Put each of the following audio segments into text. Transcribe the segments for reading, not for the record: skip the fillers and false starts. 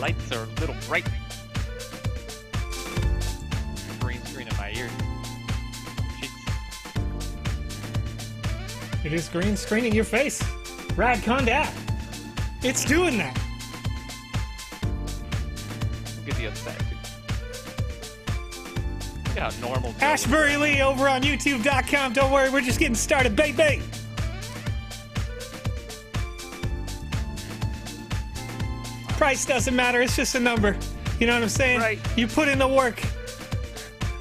lights are a little bright. Green screen in my ears. Cheeks. It is green screening your face. Rad Condat. It's doing that. Look at the other side, too. Look at how normal. Ashbury Lee over on YouTube.com. Don't worry, we're just getting started, baby. Price doesn't matter. It's just a number. You know what I'm saying? Right. You put in the work.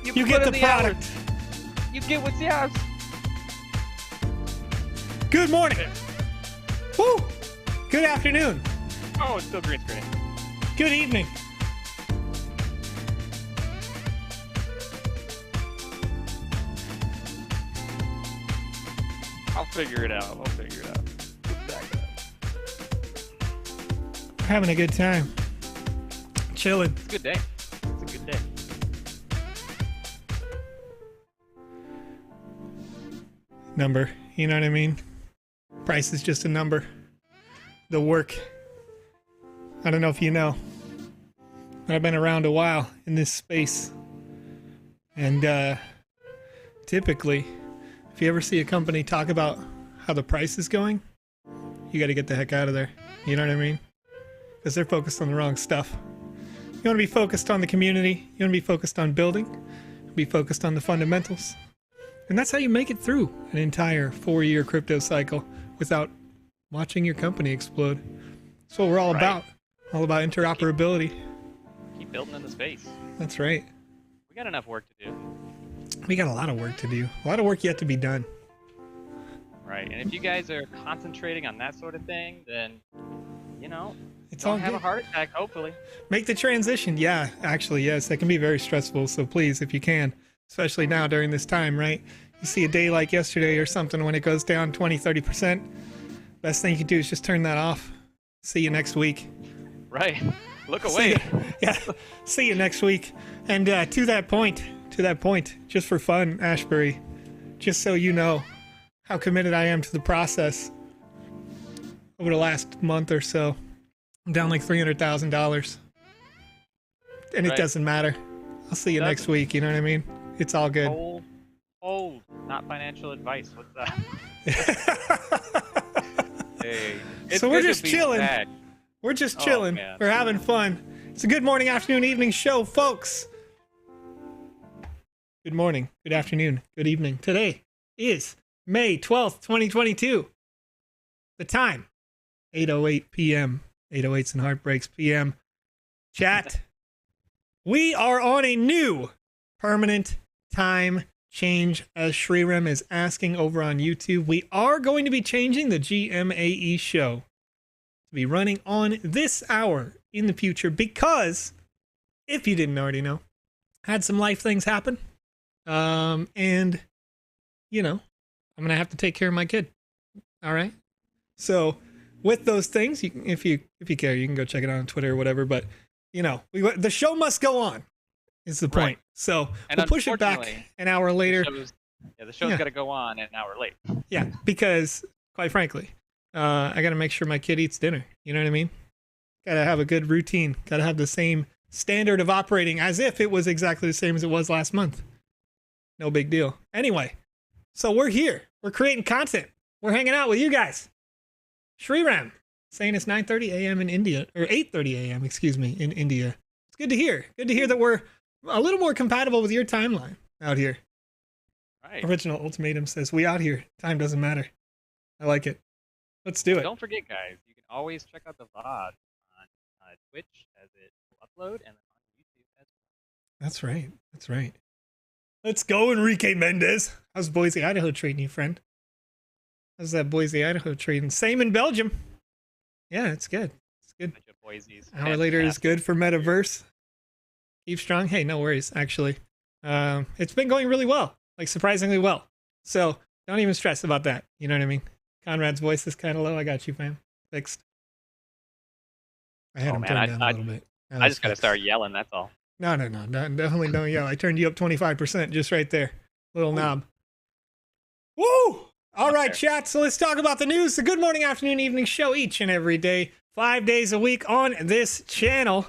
You get the product. Hours. You get what's yours. Good morning. Woo. Good afternoon. Oh, it's still green screening. Good evening. I'll figure it out. Exactly. We're having a good time. Chilling. It's a good day. It's a good day. Number. You know what I mean? Price is just a number. The work. I don't know if you know, but I've been around a while in this space. And typically, if you ever see a company talk about how the price is going, you got to get the heck out of there. You know what I mean? Because they're focused on the wrong stuff. You want to be focused on the community. You want to be focused on building. Be focused on the fundamentals. And that's how you make it through an entire 4-year crypto cycle without watching your company explode. That's what we're all about. All about interoperability. Keep building in the space. That's right. We got enough work to do. We got a lot of work to do. A lot of work yet to be done. Right. And if you guys are concentrating on that sort of thing, then, you know, It's don't all have good. a heart attack, hopefully. Make the transition. Yeah, actually, yes. That can be very stressful. So please, if you can, especially now during this time, right? You see a day like yesterday or something when it goes down 20, 30%. Best thing you can do is just turn that off. See you next week. Right. Look away. See you next week. And to that point, just for fun, Ashbury, just so you know how committed I am to the process. Over the last month or so, I'm down like $300,000. And it doesn't matter. I'll see you next week. You know what I mean? It's all good. Hold. Not financial advice. What's that? Hey. So we're just chilling. We're just chilling. Man. We're having fun. It's a good morning, afternoon, evening show, folks. Good morning, good afternoon, good evening. Today is May 12th, 2022. The time, 8:08 p.m. 8:08s and Heartbreaks p.m. Chat, we are on a new permanent time change, as Shrirem is asking over on YouTube. We are going to be changing the GMAE show to be running on this hour in the future because, if you didn't already know, had some life things happen. And, you know, I'm going to have to take care of my kid. All right. So with those things, you can, if you care, you can go check it out on Twitter or whatever. But, you know, the show must go on is the point. Right. So we'll push it back an hour later. The show's got to go on an hour late. Yeah, because quite frankly, I got to make sure my kid eats dinner. You know what I mean? Got to have a good routine. Got to have the same standard of operating as if it was exactly the same as it was last month. No big deal. Anyway, so we're here. We're creating content. We're hanging out with you guys. Shriram saying it's 9:30 a.m. in India, or 8:30 a.m., excuse me, in India. It's good to hear. Good to hear that we're a little more compatible with your timeline out here. Right. Original Ultimatum says, we out here. Time doesn't matter. I like it. Let's do it. Don't forget, guys, you can always check out the VOD on Twitch as it will upload and on YouTube as well. That's right. That's right. Let's go, Enrique Mendez. How's Boise, Idaho treating you, friend? How's that Boise, Idaho treating? Same in Belgium. Yeah, it's good. It's good. Hour later is good for Metaverse. Keep strong. Hey, no worries, actually. It's been going really well. Like, surprisingly well. So, don't even stress about that. You know what I mean? Conrad's voice is kind of low. I got you, fam. Fixed. I had him turned down a little bit. I just got to start yelling, that's all. No, definitely don't yell. I turned you up 25% just right there. Little knob. Woo! All right, chat. So let's talk about the news. The good morning, afternoon, evening show each and every day. 5 days a week on this channel.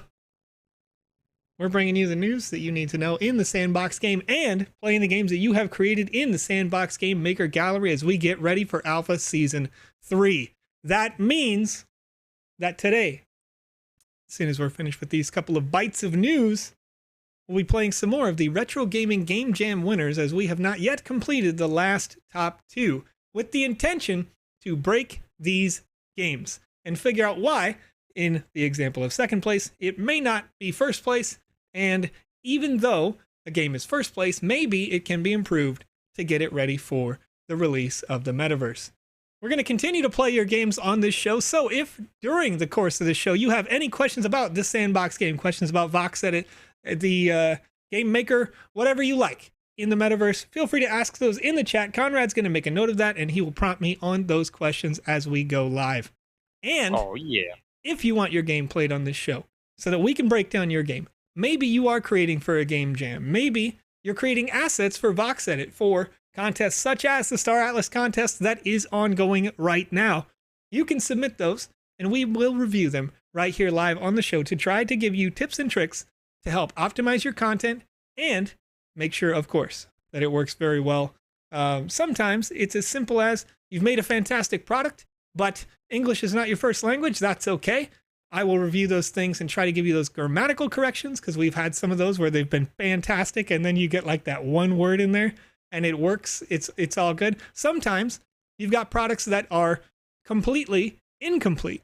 We're bringing you the news that you need to know in the Sandbox game and playing the games that you have created in the Sandbox Game Maker gallery as we get ready for Alpha Season 3. That means that today, as soon as we're finished with these couple of bites of news, we'll be playing some more of the Retro Gaming Game Jam winners as we have not yet completed the last top 2 with the intention to break these games and figure out why, in the example of second place, it may not be first place. And even though a game is first place, maybe it can be improved to get it ready for the release of the metaverse. We're going to continue to play your games on this show. So if during the course of this show you have any questions about this Sandbox game, questions about VoxEdit, the Game Maker, whatever you like in the metaverse, feel free to ask those in the chat. Conrad's going to make a note of that and he will prompt me on those questions as we go live. And if you want your game played on this show so that we can break down your game, maybe you are creating for a game jam. Maybe you're creating assets for VoxEdit for contests such as the Star Atlas contest that is ongoing right now. You can submit those and we will review them right here live on the show to try to give you tips and tricks to help optimize your content and make sure, of course, that it works very well. Sometimes it's as simple as you've made a fantastic product, but English is not your first language. That's okay. I will review those things and try to give you those grammatical corrections because we've had some of those where they've been fantastic and then you get like that one word in there and it works. It's all good. Sometimes you've got products that are completely incomplete.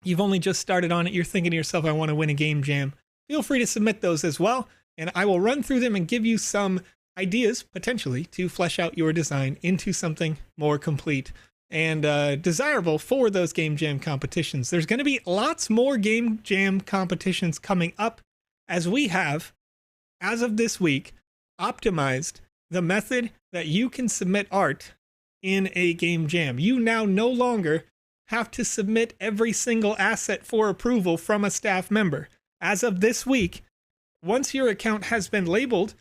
You've only just started on it. You're thinking to yourself, I want to win a game jam. Feel free to submit those as well. And I will run through them and give you some ideas potentially to flesh out your design into something more complete and desirable for those game jam competitions. There's going to be lots more game jam competitions coming up as we have, as of this week, optimized the method that you can submit art in a game jam. You now no longer have to submit every single asset for approval from a staff member. As of this week, once your account has been labeled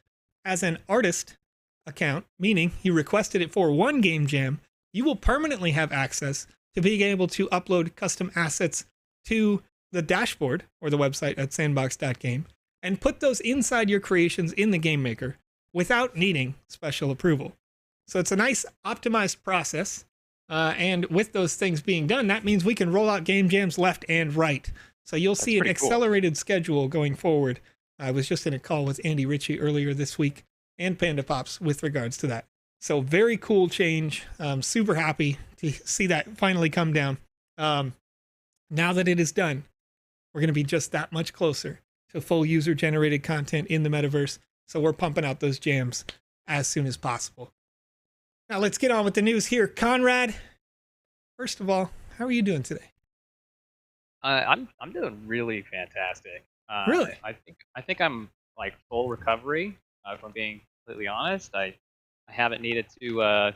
as an artist account, meaning you requested it for one game jam, you will permanently have access to being able to upload custom assets to the dashboard or the website at sandbox.game and put those inside your creations in the Game Maker without needing special approval. So it's a nice optimized process. And with those things being done, that means we can roll out game jams left and right. So you'll see an accelerated schedule going forward. I was just in a call with Andy Ritchie earlier this week and PandaPops with regards to that. So very cool change. Super happy to see that finally come down. Now that it is done, we're going to be just that much closer to full user-generated content in the metaverse. So we're pumping out those jams as soon as possible. Now let's get on with the news here. Conrad, first of all, how are you doing today? I'm doing really fantastic. Really? I think I'm like full recovery. If I'm being completely honest, I haven't needed to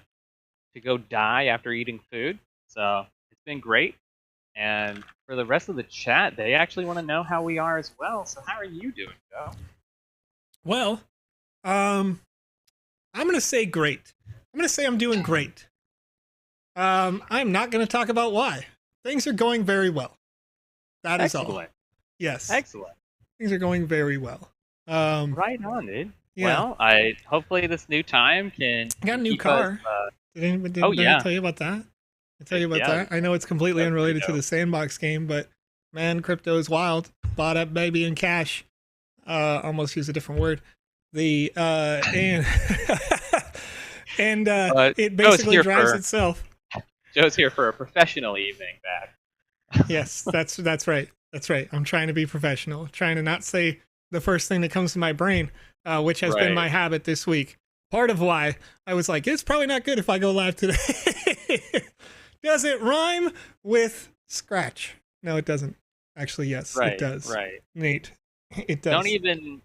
go die after eating food, so it's been great. And for the rest of the chat, they actually want to know how we are as well. So how are you doing, Joe? Well, I'm gonna say great. I'm gonna say I'm doing great. I'm not gonna talk about why. Things are going very well. That is all. Yes. Excellent. Things are going very well. Right on, dude. Yeah. Well, hopefully this new time can. I got a new car. Did I tell you about that? I tell you about that. I know it's completely unrelated to the Sandbox game, but man, crypto is wild. Bought up baby in cash. Almost use a different word. The and it basically drives itself. Joe's here for a professional evening back. Yes, that's right. That's right. I'm trying to be professional. Trying to not say the first thing that comes to my brain, which has been my habit this week. Part of why I was like, it's probably not good if I go live today. Does it rhyme with scratch? No, it doesn't. Actually, yes, it does. Right. Nate, it does. Don't even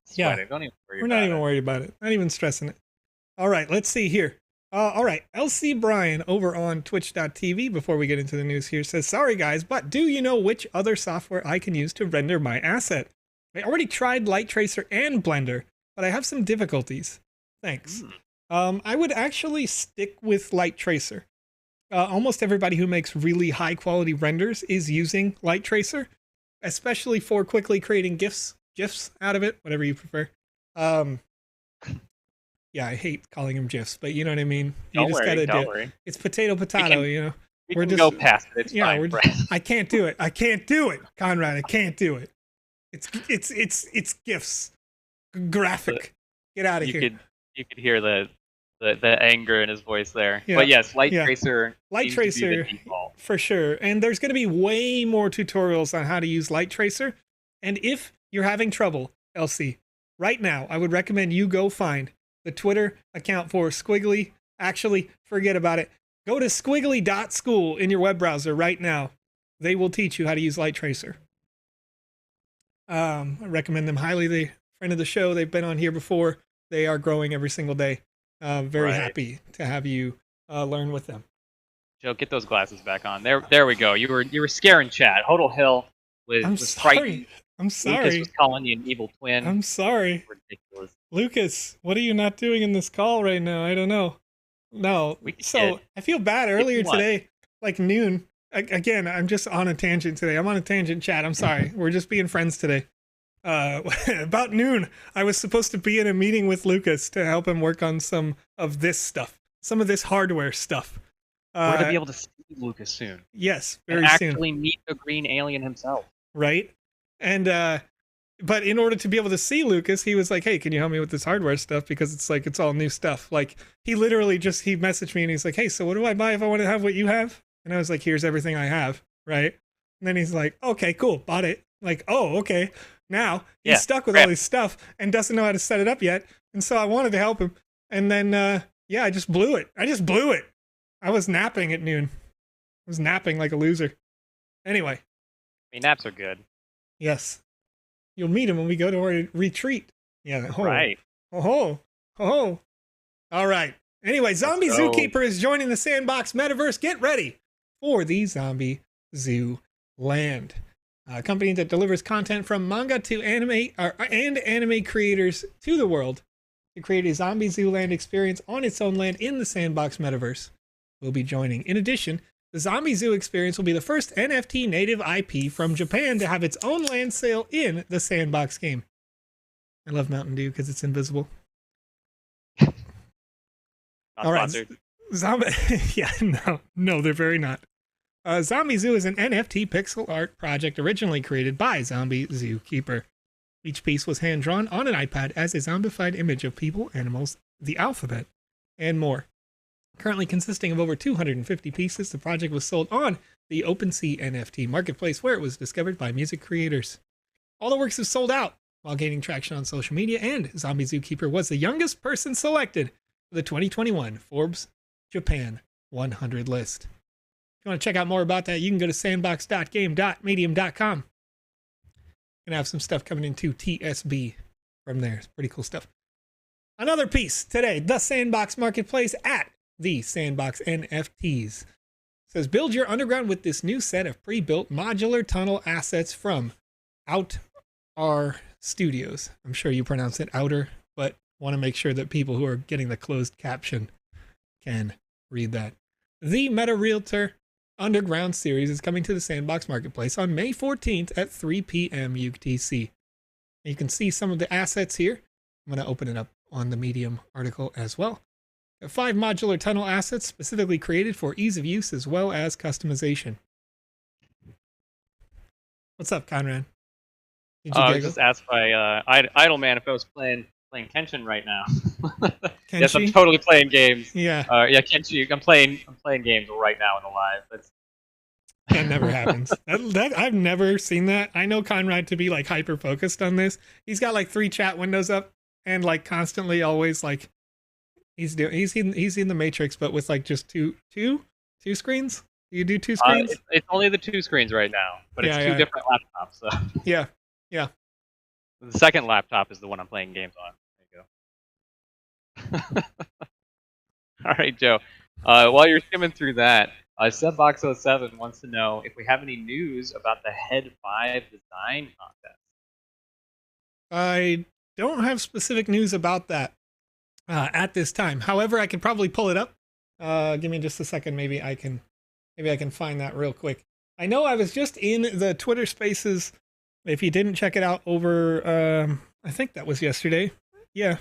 sweat it. Don't even worry about it. We're not even worried about it. Not even stressing it. All right, let's see here. All right, LC Brian over on twitch.tv, before we get into the news here, says, sorry guys, but do you know which other software I can use to render my asset? I already tried Light Tracer and Blender, but I have some difficulties. Thanks. I would actually stick with Light Tracer. almost everybody who makes really high quality renders is using Light Tracer, especially for quickly creating GIFs out of it, whatever you prefer. Um, yeah, I hate calling them GIFs, but you know what I mean. You Don't just worry, gotta do don't it. worry. It's potato, We can you know. we We're can just go past it. It's yeah, fine, Brett. I can't do it. I can't do it, Conrad. I can't do it. It's GIFs, graphic. Get out of You here. could hear the anger in his voice there. Yeah, But yes, Light yeah. Tracer Light seems to be Tracer, the default. for sure. And there's going to be way more tutorials on how to use Light Tracer. And if you're having trouble, LC, right now, I would recommend you go find the Twitter account for Squiggly. Actually, forget about it. Go to squiggly.school in your web browser right now. They will teach you how to use Light Tracer. I recommend them highly. They friend of the show. They've been on here before. They are growing every single day. Very happy to have you learn with them. Joe, get those glasses back on. There we go. You were scaring chat. Hodel Hill was frightened. I'm sorry. Lucas was calling you an evil twin. I'm sorry. Ridiculous. Lucas, what are you not doing in this call right now? I don't know. No. So I feel bad earlier today, like noon. Again, I'm just on a tangent today. I'm on a tangent, chat. I'm sorry. We're just being friends today. About noon, I was supposed to be in a meeting with Lucas to help him work on some of this stuff, some of this hardware stuff. We're going to be able to see Lucas soon. Yes, very soon. Actually meet the green alien himself. Right? And, but in order to be able to see Lucas, he was like, hey, can you help me with this hardware stuff? Because it's like, it's all new stuff. Like, he literally he messaged me and he's like, hey, so what do I buy if I want to have what you have? And I was like, here's everything I have. Right? And then he's like, okay, cool, bought it. Like, oh, okay. Now he's stuck with all this stuff and doesn't know how to set it up yet. And so I wanted to help him. And then, I just blew it. I was napping at noon. I was napping like a loser. Anyway. I mean, naps are good. Yes. You'll meet him when we go to our retreat. Yeah. Oh. Right. Oh. Oh. All right. Anyway, Zombie Zookeeper is joining the Sandbox Metaverse. Get ready for the Zombie Zoo Land. A company that delivers content from manga to anime and anime creators to the world to create a Zombie Zooland experience on its own land in the Sandbox Metaverse. Will be joining. In addition, the Zombie Zoo experience will be the first NFT native IP from Japan to have its own land sale in the Sandbox game. I love Mountain Dew because it's invisible. Not all right, sponsored. No, they're very not. Zombie Zoo is an NFT pixel art project originally created by Zombie Zookeeper. Each piece was hand-drawn on an iPad as a zombified image of people, animals, the alphabet, and more. Currently consisting of over 250 pieces, the project was sold on the OpenSea NFT marketplace where it was discovered by music creators. All the works have sold out while gaining traction on social media, and Zombie Zookeeper was the youngest person selected for the 2021 Forbes Japan 100 list. If you want to check out more about that, you can go to sandbox.game.medium.com. Gonna have some stuff coming into TSB from there. It's pretty cool stuff. Another piece today, the Sandbox Marketplace at the Sandbox NFTs. It says, build your underground with this new set of pre-built modular tunnel assets from Outer Studios. I'm sure you pronounce it Outer, but want to make sure that people who are getting the closed caption can read that. The Meta Realtor Underground series is coming to the Sandbox Marketplace on May 14th at 3 p.m. UTC. You can see some of the assets here. I'm going to open it up on the Medium article as well. 5 modular tunnel assets specifically created for ease of use as well as customization. What's up, Conrad? I was just asked by Idleman if I was playing Kenshin right now. Yes, I'm totally playing games. Yeah. Kenshin. I'm playing games right now in the live. That never happens. That I've never seen that. I know Conrad to be like hyper focused on this. He's got like 3 chat windows up and like constantly always like he's in the Matrix, but with like just two screens. Do you do 2 screens? It's only the 2 screens right now, but it's 2 different laptops. So. Yeah. The second laptop is the one I'm playing games on. There you go. All right, Joe. While you're skimming through that, Sandbox07 wants to know if we have any news about the Head 5 design contest. I don't have specific news about that at this time. However, I can probably pull it up Give me just a second. Maybe I can find that real quick. I know I was just in the Twitter Spaces. If you didn't check it out over, I think that was yesterday. Yeah, I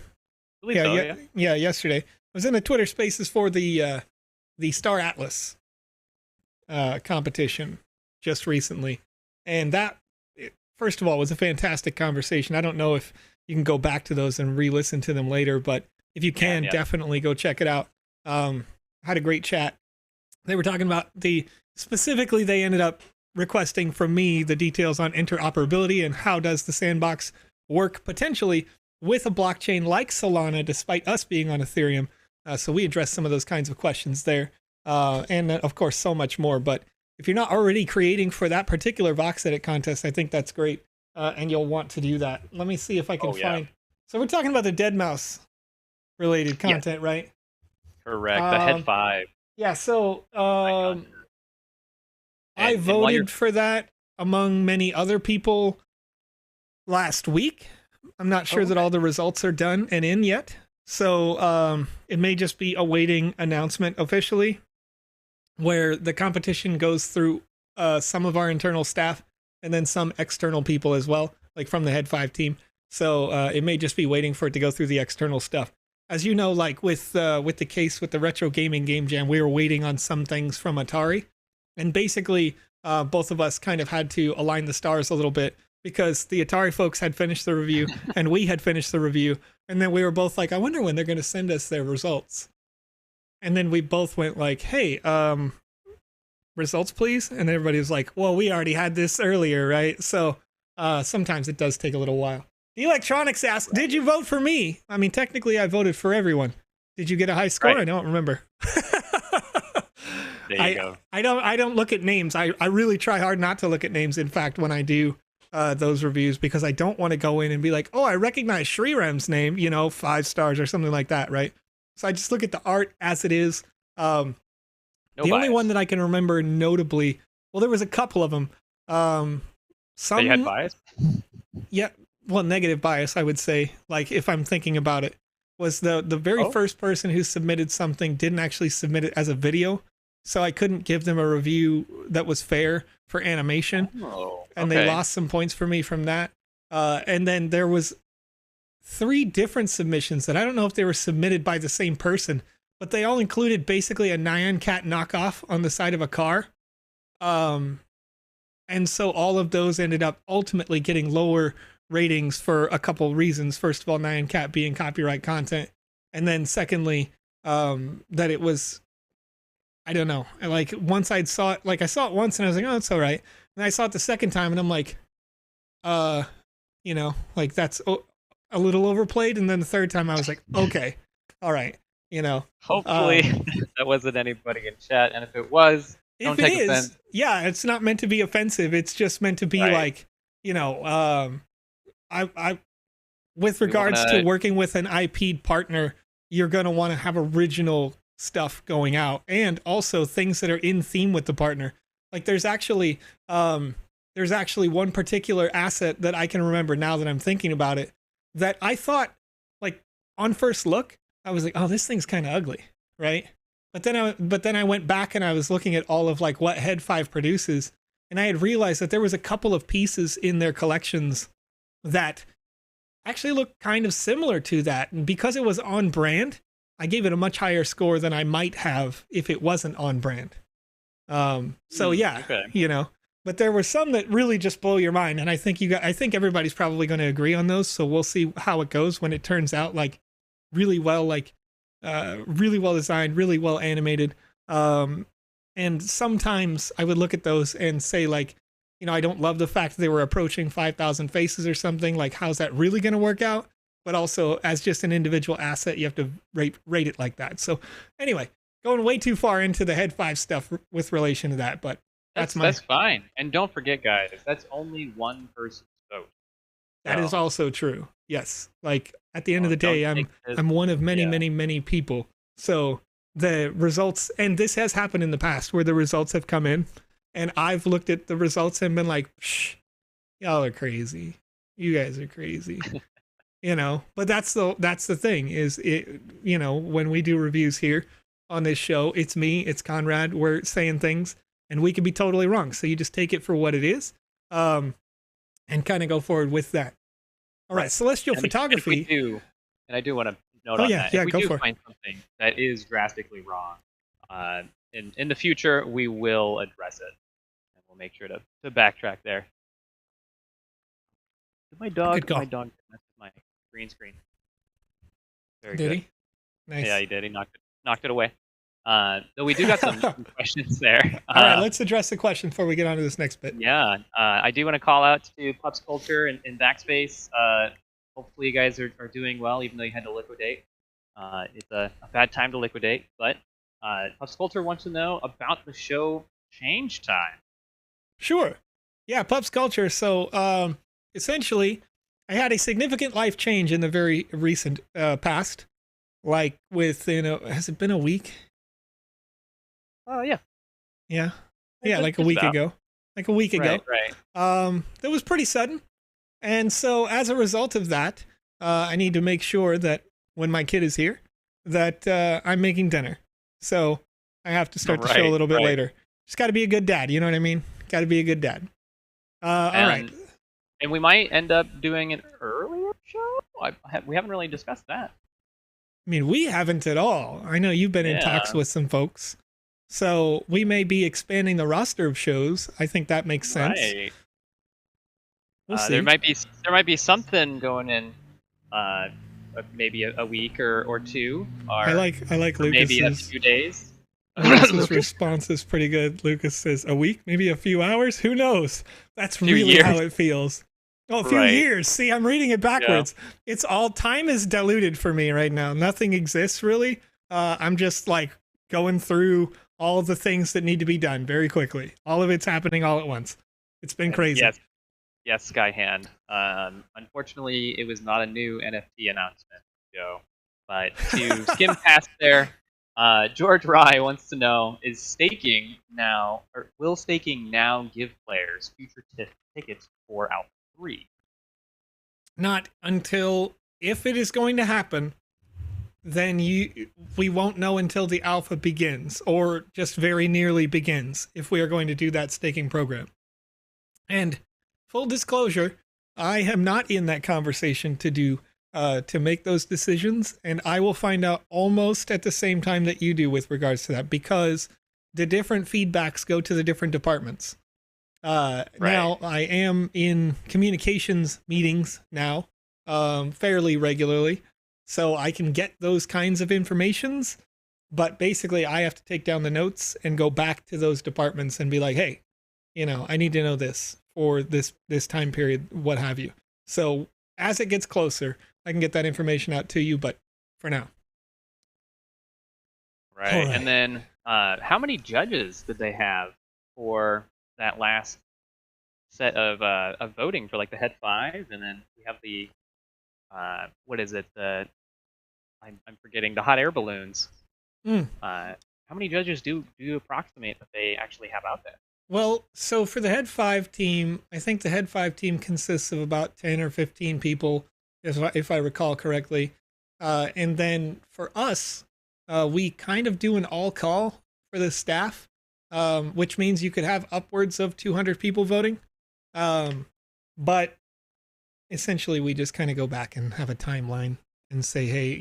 believe so, yeah. yeah, yesterday. I was in the Twitter Spaces for the Star Atlas competition just recently, and first of all, was a fantastic conversation. I don't know if you can go back to those and re-listen to them later, but if you can, definitely go check it out. Had a great chat. They were talking about specifically they ended up requesting from me the details on interoperability and how does the sandbox work potentially with a blockchain like Solana, despite us being on Ethereum. So we addressed some of those kinds of questions there, and of course so much more. But if you're not already creating for that particular VoxEdit contest, I think that's great, and you'll want to do that. Let me see if I can find. So we're talking about the Dead Mouse related content, right? Correct. The Head 5. Yeah, so I voted for that among many other people last week. I'm not sure that all the results are done and in yet. So it may just be awaiting announcement officially, where the competition goes through some of our internal staff and then some external people as well, like from the Head 5 team. So it may just be waiting for it to go through the external stuff. As you know, like with the case with the Retro Gaming Game Jam, we were waiting on some things from Atari. And basically, both of us kind of had to align the stars a little bit because the Atari folks had finished the review and we had finished the review. And then we were both like, I wonder when they're going to send us their results. And then we both went like, hey, results, please. And everybody was like, well, we already had this earlier, right? So sometimes it does take a little while. The Electronics asked, did you vote for me? I mean, technically, I voted for everyone. Did you get a high score? Right. I don't remember. There you go. I don't look at names. I really try hard not to look at names, in fact, when I do those reviews, because I don't want to go in and be like, oh, I recognize Shrirem's name, 5 stars or something like that, right? So I just look at the art as it is. The only one that I can remember notably, well, there was a couple of them. Some you had bias? Yeah, well, negative bias, I would say, like if I'm thinking about it, was the very first person who submitted something didn't actually submit it as a video. So I couldn't give them a review that was fair for animation. And they lost some points for me from that. And then there was 3 different submissions that I don't know if they were submitted by the same person, but they all included basically a Nyan Cat knockoff on the side of a car. And so all of those ended up ultimately getting lower ratings for a couple reasons. First of all, Nyan Cat being copyright content. And then secondly, that it was, I don't know. Like once I saw it, like I saw it once and I was like, oh, it's all right. And I saw it the second time and I'm like, like that's a little overplayed. And then the third time I was like, okay, all right. Hopefully that wasn't anybody in chat. And if it was, don't take offense. Yeah, it's not meant to be offensive. It's just meant to be like, I with regards to working with an IP partner, you're going to want to have original stuff going out and also things that are in theme with the partner. Like there's actually one particular asset that I can remember now that I'm thinking about it that I thought, like on first look, I was like, oh, this thing's kind of ugly, right? But then I went back and I was looking at all of like what Head 5 produces, and I had realized that there was a couple of pieces in their collections that actually looked kind of similar to that. And because it was on brand, I gave it a much higher score than I might have if it wasn't on brand. So yeah, but there were some that really just blow your mind. And I think everybody's probably going to agree on those. So we'll see how it goes when it turns out like really well designed, really well animated. And sometimes I would look at those and say like, I don't love the fact that they were approaching 5,000 faces or something. Like, how's that really going to work out? But also, as just an individual asset, you have to rate it like that. So, anyway, going way too far into the Head 5 stuff with relation to that, but that's fine. And don't forget, guys, that's only one person's vote. That is also true. Yes, like at the end of the day, I'm one of many, many people. So the results, and this has happened in the past, where the results have come in. And I've looked at the results and been like, shh, y'all are crazy. You guys are crazy. But that's the thing is it, when we do reviews here, on this show. It's me, it's Conrad. We're saying things, and we could be totally wrong. So you just take it for what it is, and kind of go forward with that. All right, celestial photography. And I do want to note Oh on yeah, that. yeah, If we go do for it. find something that is drastically wrong, in the future we will address it, and we'll make sure to backtrack there. Did my dog mess with my green screen? Very Did good. he? Nice. Yeah, he did. He knocked it away. So we do got some questions there. All right, let's address the question before we get on to this next bit. Yeah, I do want to call out to Pups Culture and Backspace. Hopefully you guys are doing well, even though you had to liquidate. It's a bad time to liquidate, but Pups Culture wants to know about the show change time. Sure. Yeah, Pups Culture. So essentially, I had a significant life change in the very recent past. Like within, has it been a week? Oh, yeah. Yeah. Yeah, like a week ago. Like a week ago. Right. That was pretty sudden. And so as a result of that, I need to make sure that when my kid is here, that I'm making dinner. So I have to start the show a little bit later. Just got to be a good dad. You know what I mean? Got to be a good dad. All right. And we might end up doing an earlier show? We haven't really discussed that. I mean, we haven't at all. I know you've been in talks with some folks. So we may be expanding the roster of shows. I think that makes sense. Right. We'll see. There might be something going in maybe a week or two. Or I like Lucas's. Maybe a few days. Lucas's response is pretty good. Lucas says a week, maybe a few hours. Who knows? That's really how it feels. Oh, a few years. See, I'm reading it backwards. Yeah. It's all time is diluted for me right now. Nothing exists really. I'm just like going through all the things that need to be done very quickly. All of it's happening all at once. It's been crazy. Yes, Skyhand. Unfortunately, it was not a new NFT announcement, Joe. But to skim past there, George Rye wants to know: will staking now give players future tickets for Alpha 3? Not until, if it is going to happen, then we won't know until the alpha begins, or just very nearly begins, if we are going to do that staking program. And full disclosure, I am not in that conversation to make those decisions, and I will find out almost at the same time that you do with regards to that, because the different feedbacks go to the different departments. Now I am in communications meetings now, fairly regularly, so I can get those kinds of informations, but basically I have to take down the notes and go back to those departments and be like, hey, I need to know this for this time period, what have you. So as it gets closer, I can get that information out to you, but for now. Right. And then how many judges did they have for that last set of voting for like the head 5, and then we have the what is it, I'm forgetting, the hot air balloons. How many judges do you approximate that they actually have out there? Well, so for the head 5 team, I think the head 5 team consists of about 10 or 15 people, if I recall correctly. And then for us, we kind of do an all-call for the staff, which means you could have upwards of 200 people voting. But essentially, we just kind of go back and have a timeline and say, hey,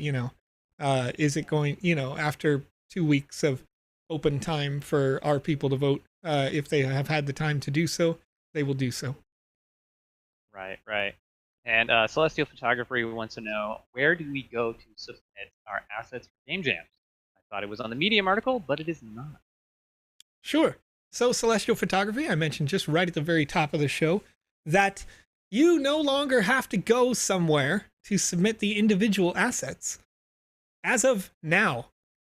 is it going, after 2 weeks of open time for our people to vote, if they have had the time to do so, they will do so. Right. And Celestial Photography wants to know, where do we go to submit our assets for game jams? I thought it was on the Medium article, but it is not. Sure. So Celestial Photography, I mentioned just right at the very top of the show that you no longer have to go somewhere to submit the individual assets. As of now,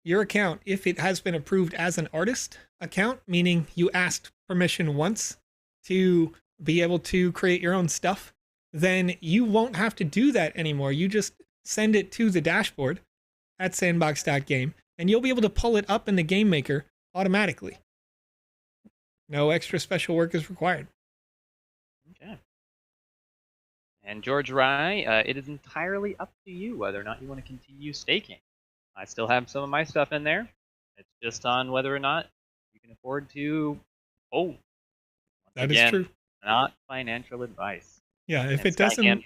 your account, if it has been approved as an artist account, meaning you asked permission once to be able to create your own stuff, then you won't have to do that anymore. You just send it to the dashboard at sandbox.game, and you'll be able to pull it up in the Game Maker automatically. No extra special work is required. Okay. And George Rye, it is entirely up to you whether or not you want to continue staking. I still have some of my stuff in there, It's just on whether or not you can afford to hold. Once That is again, true. not financial advice. Yeah, if And it doesn't. Skyhand,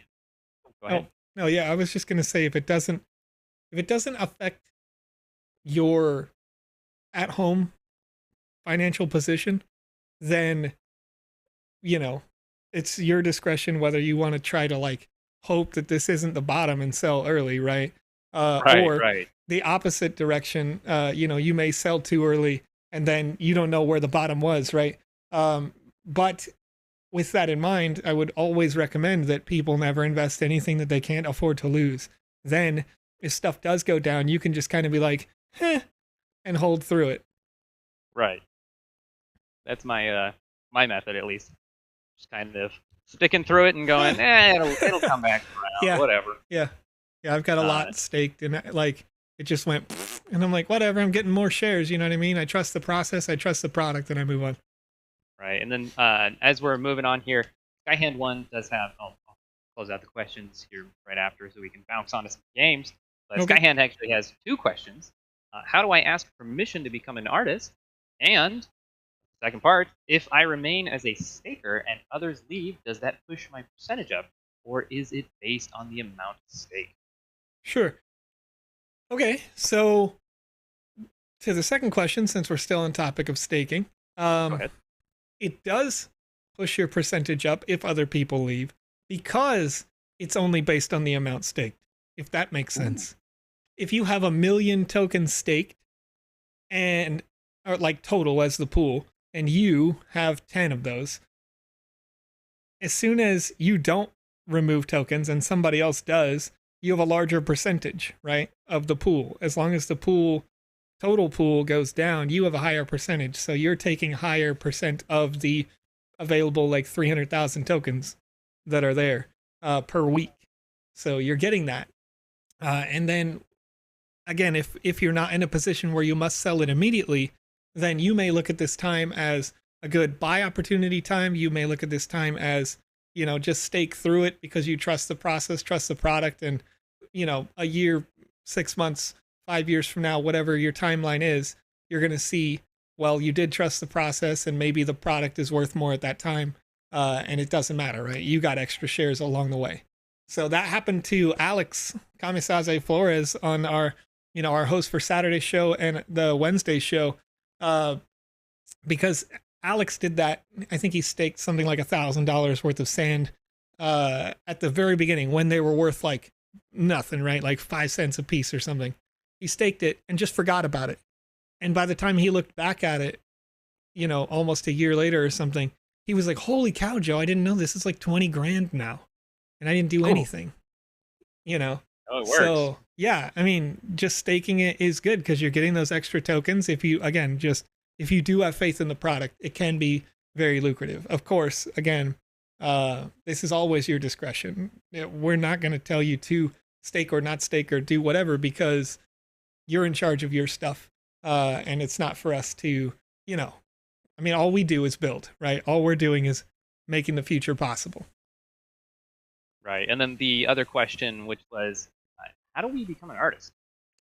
go Oh ahead. no, yeah, I was just gonna say if it doesn't affect your at home financial position, then you know it's your discretion whether you want to try to like hope that this isn't the bottom and sell early, right? Right, Or right. the opposite direction. You may sell too early and then you don't know where the bottom was, right? But with that in mind, I would always recommend that people never invest anything that they can't afford to lose. Then, if stuff does go down, you can just kind of be like, and hold through it. Right. That's my method at least. Just kind of sticking through it and going, it'll come back around, Yeah, whatever. yeah, yeah. I've got a Uh, lot staked, and like it just went, and I'm like, whatever. I'm getting more shares. You know what I mean? I trust the process. I trust the product, and I move on. right. And then as we're moving on here, Skyhand One does have. I'll close out the questions here right after, so we can bounce onto some games. But Okay. Skyhand actually has two questions. How do I ask permission to become an artist? And second part, if I remain as a staker and others leave, does that push my percentage up, or is it based on the amount staked? Sure. Okay. So to the second question, since we're still on topic of staking, Go ahead. it does push your percentage up if other people leave because it's only based on the amount staked, if that makes sense. If you have 1,000,000 tokens staked and or like total as the pool, and you have 10 of those, as soon as you don't remove tokens and somebody else does, you have a larger percentage, right, of the pool. As long as the total pool goes down, you have a higher percentage. So you're taking higher percent of the available like 300,000 tokens that are there per week. So you're getting that. And then again, if you're not in a position where you must sell it immediately, then you may look at this time as a good buy opportunity time. You may look at this time as, just stake through it because you trust the process, trust the product, and a year, 6 months, 5 years from now, whatever your timeline is, you're going to see, well, you did trust the process and maybe the product is worth more at that time. And it doesn't matter, right? You got extra shares along the way. So that happened to Alex Florez on our host for Saturday's show and the Wednesday show, because Alex did that. I think he staked something like $1,000 worth of sand at the very beginning when they were worth like nothing, right? Like 5 cents a piece or something. He staked it and just forgot about it. And by the time he looked back at it, almost a year later or something, he was like, "Holy cow, Joe! I didn't know this is like 20 grand now, and I didn't do anything." Oh, it works. So yeah, I mean, just staking it is good because you're getting those extra tokens. If you do have faith in the product, it can be very lucrative. Of course, again, this is always your discretion. We're not going to tell you to stake or not stake or do whatever because you're in charge of your stuff, and it's not for us to, I mean, all we do is build, right? All we're doing is making the future possible. Right. And then the other question, which was, how do we become an artist?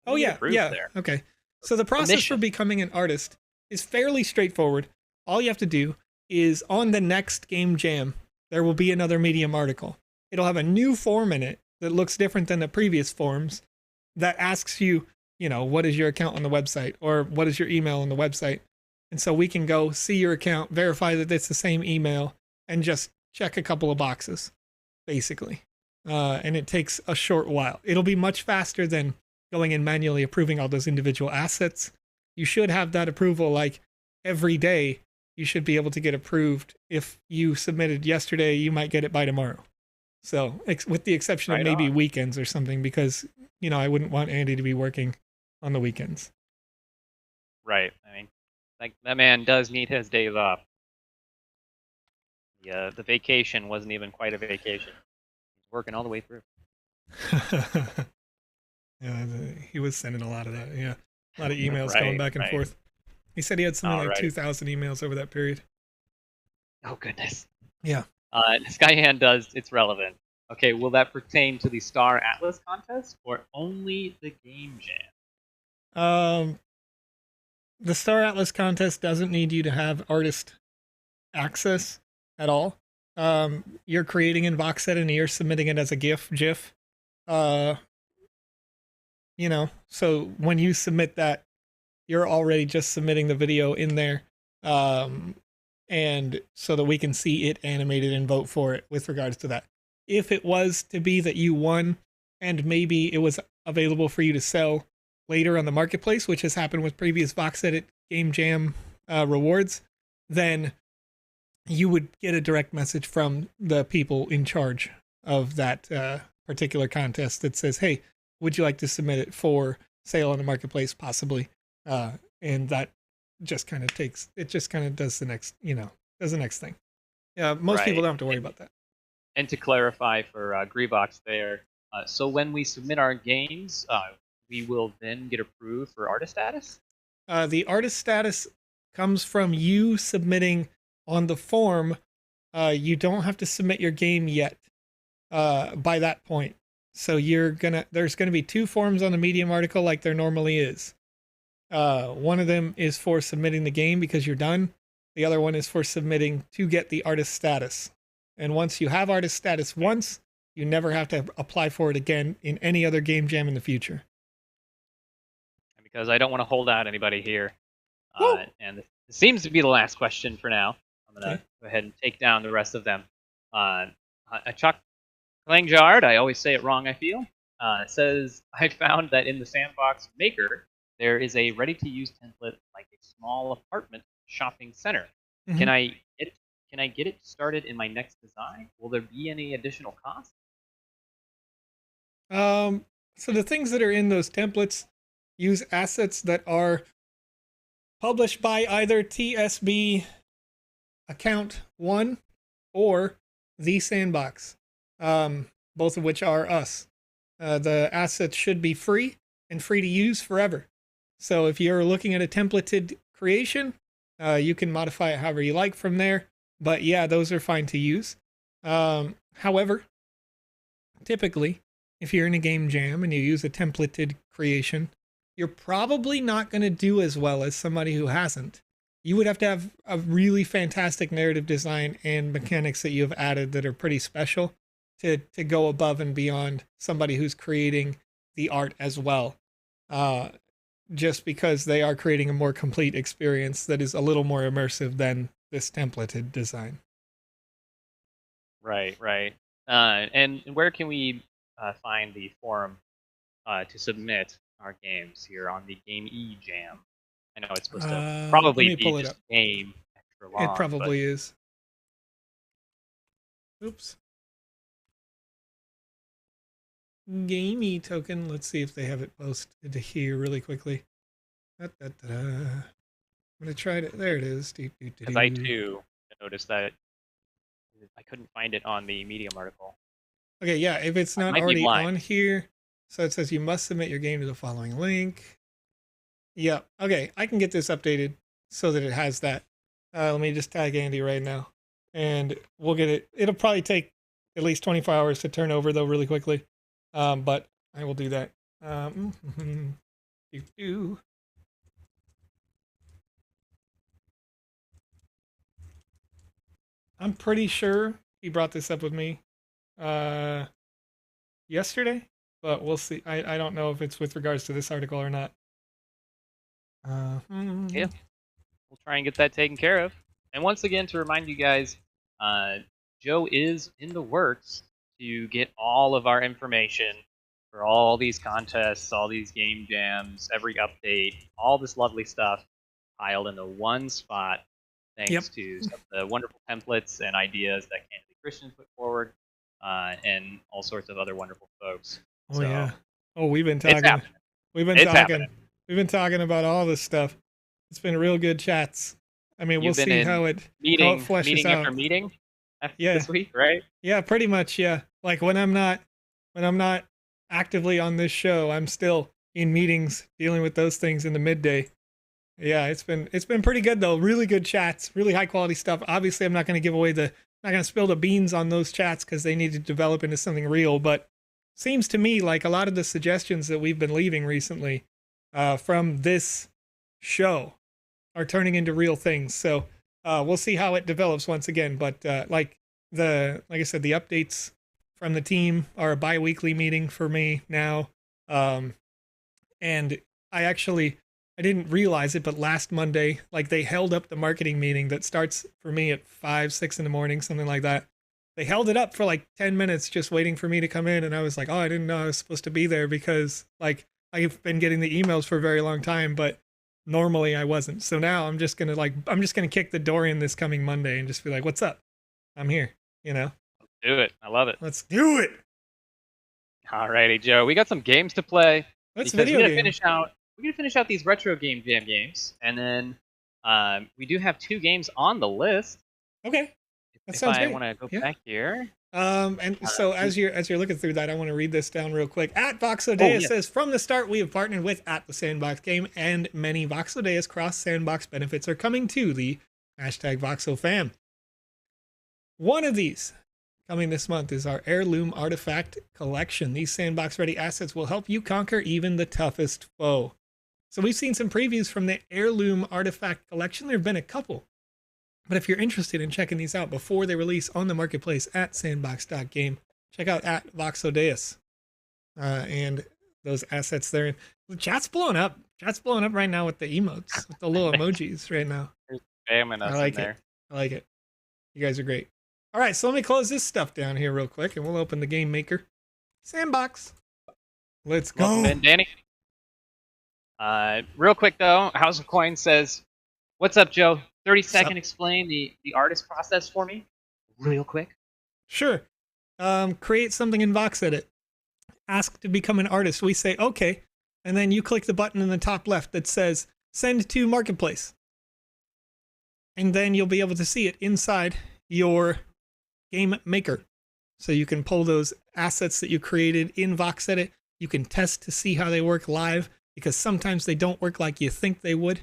Oh yeah, yeah. There? Okay. So the process for becoming an artist is fairly straightforward. All you have to do is on the next Game Jam, there will be another Medium article. It'll have a new form in it that looks different than the previous forms that asks you, what is your account on the website or what is your email on the website? And so we can go see your account, verify that it's the same email, and just check a couple of boxes, basically. And it takes a short while. It'll be much faster than going and manually approving all those individual assets. You should have that approval like every day. You should be able to get approved. If you submitted yesterday, you might get it by tomorrow. So with the exception of maybe weekends or something, because, I wouldn't want Andy to be working on the weekends. Right. I mean, like that man does need his days off. Yeah, the vacation wasn't even quite a vacation. He's working all the way through. Yeah, he was sending a lot of that. Yeah, a lot of emails going back and forth. He said he had something like 2,000 emails over that period. Oh goodness. Yeah. Skyhand does. It's relevant. Okay, will that pertain to the Star Atlas contest or only the Game Jam? the Star Atlas contest doesn't need you to have artist access at all. You're creating in VoxEdit and you're submitting it as a GIF. Uh, so when you submit that, you're already just submitting the video in there. And so that we can see it animated and vote for it with regards to that. If it was to be that you won and maybe it was available for you to sell later on the marketplace, which has happened with previous VoxEdit Game Jam rewards, then you would get a direct message from the people in charge of that particular contest that says, hey, would you like to submit it for sale on the marketplace, possibly? And that just kind of does the next, does the next thing. Yeah, most people don't have to worry about that. And to clarify for Greebox there, so when we submit our games, we will then get approved for artist status? The artist status comes from you submitting on the form. You don't have to submit your game yet by that point. So there's gonna be 2 forms on the Medium article like there normally is. One of them is for submitting the game because you're done. The other one is for submitting to get the artist status. And once you have artist status once, you never have to apply for it again in any other game jam in the future. Because I don't want to hold out anybody here. And this seems to be the last question for now. I'm going to go ahead and take down the rest of them. Chuck Langjard, I always say it wrong, I feel, says, I found that in the Sandbox Maker, there is a ready-to-use template like a small apartment shopping center. Mm-hmm. Can I get it started in my next design? Will there be any additional cost? So the things that are in those templates use assets that are published by either TSB account 1 or the Sandbox, both of which are us. The assets should be free and free to use forever. So if you're looking at a templated creation, you can modify it however you like from there. But yeah, those are fine to use. However, typically, if you're in a game jam and you use a templated creation, you're probably not going to do as well as somebody who hasn't. You would have to have a really fantastic narrative design and mechanics that you have added that are pretty special to go above and beyond somebody who's creating the art as well. Just because they are creating a more complete experience that is a little more immersive than this templated design. Right. And where can we find the forum to submit our games here on the GMAE Jam? I know it's supposed to probably be just game extra long. It probably is. Oops. GMAE token. Let's see if they have it posted here really quickly. I'm gonna try to. There it is. Because I too noticed that I couldn't find it on the Medium article. Okay, yeah. If it's not already on here, so it says you must submit your game to the following link. Yeah. Okay, I can get this updated so that it has that. Let me just tag Andy right now, and we'll get it. It'll probably take at least 24 hours to turn over though, really quickly. But I will do that. I'm pretty sure he brought this up with me yesterday, but we'll see. I don't know if it's with regards to this article or not. Yeah, we'll try and get that taken care of. And once again, to remind you guys, Joe is in the works to get all of our information for all these contests, all these game jams, every update, all this lovely stuff piled into one spot, thanks to some of the wonderful templates and ideas that Candidly Christian put forward, and all sorts of other wonderful folks. Oh, yeah. Oh, we've been talking. We've been talking about all this stuff. It's been real good chats. I mean, we'll see how it fleshes out. After meeting this week, right? Yeah, pretty much. Yeah, like when I'm not actively on this show, I'm still in meetings dealing with those things in the midday. Yeah, it's been pretty good though. Really good chats, really high quality stuff. Obviously, I'm not going to give away not going to spill the beans on those chats because they need to develop into something real. But seems to me like a lot of the suggestions that we've been leaving recently from this show are turning into real things. So we'll see how it develops once again. But like I said, the updates from the team are a bi-weekly meeting for me now. And I didn't realize it, but last Monday, like they held up the marketing meeting that starts for me at 5, 6 in the morning, something like that. They held it up for like 10 minutes just waiting for me to come in. And I was like, oh, I didn't know I was supposed to be there because like I've been getting the emails for a very long time, but normally I wasn't. So now I'm just going to kick the door in this coming Monday and just be like, what's up? I'm here, you know? Do it. I love it. Let's do it. Alrighty, Joe. We got some games to play. Let's because video we're game. gonna finish out these retro game jam games, and then we do have 2 games on the list. Okay. That if sounds I great. want to go back here. So as you're looking through that, I want to read this down real quick. At VoxEdit says, from the start, we have partnered with at the Sandbox Game, and many VoxEdit cross Sandbox benefits are coming to the #Voxel fam. One of these coming this month is our Heirloom Artifact Collection. These Sandbox-ready assets will help you conquer even the toughest foe. So we've seen some previews from the Heirloom Artifact Collection. There have been a couple. But if you're interested in checking these out before they release on the marketplace at sandbox.game, check out at VoxEdit and those assets there. The chat's blowing up. Chat's blowing up right now with the emotes, with the little emojis right now. Spamming us I like in there. it. I like it. You guys are great. All right, so let me close this stuff down here real quick, and we'll open the Game Maker. Sandbox. Let's go. Welcome in, Danny. Real quick, though, House of Coin says, what's up, Joe? 30-second explain the artist process for me, real quick. Sure. Create something in VoxEdit. Ask to become an artist. We say, okay. And then you click the button in the top left that says, send to Marketplace. And then you'll be able to see it inside your Game Maker. So you can pull those assets that you created in VoxEdit. You can test to see how they work live, because sometimes they don't work like you think they would.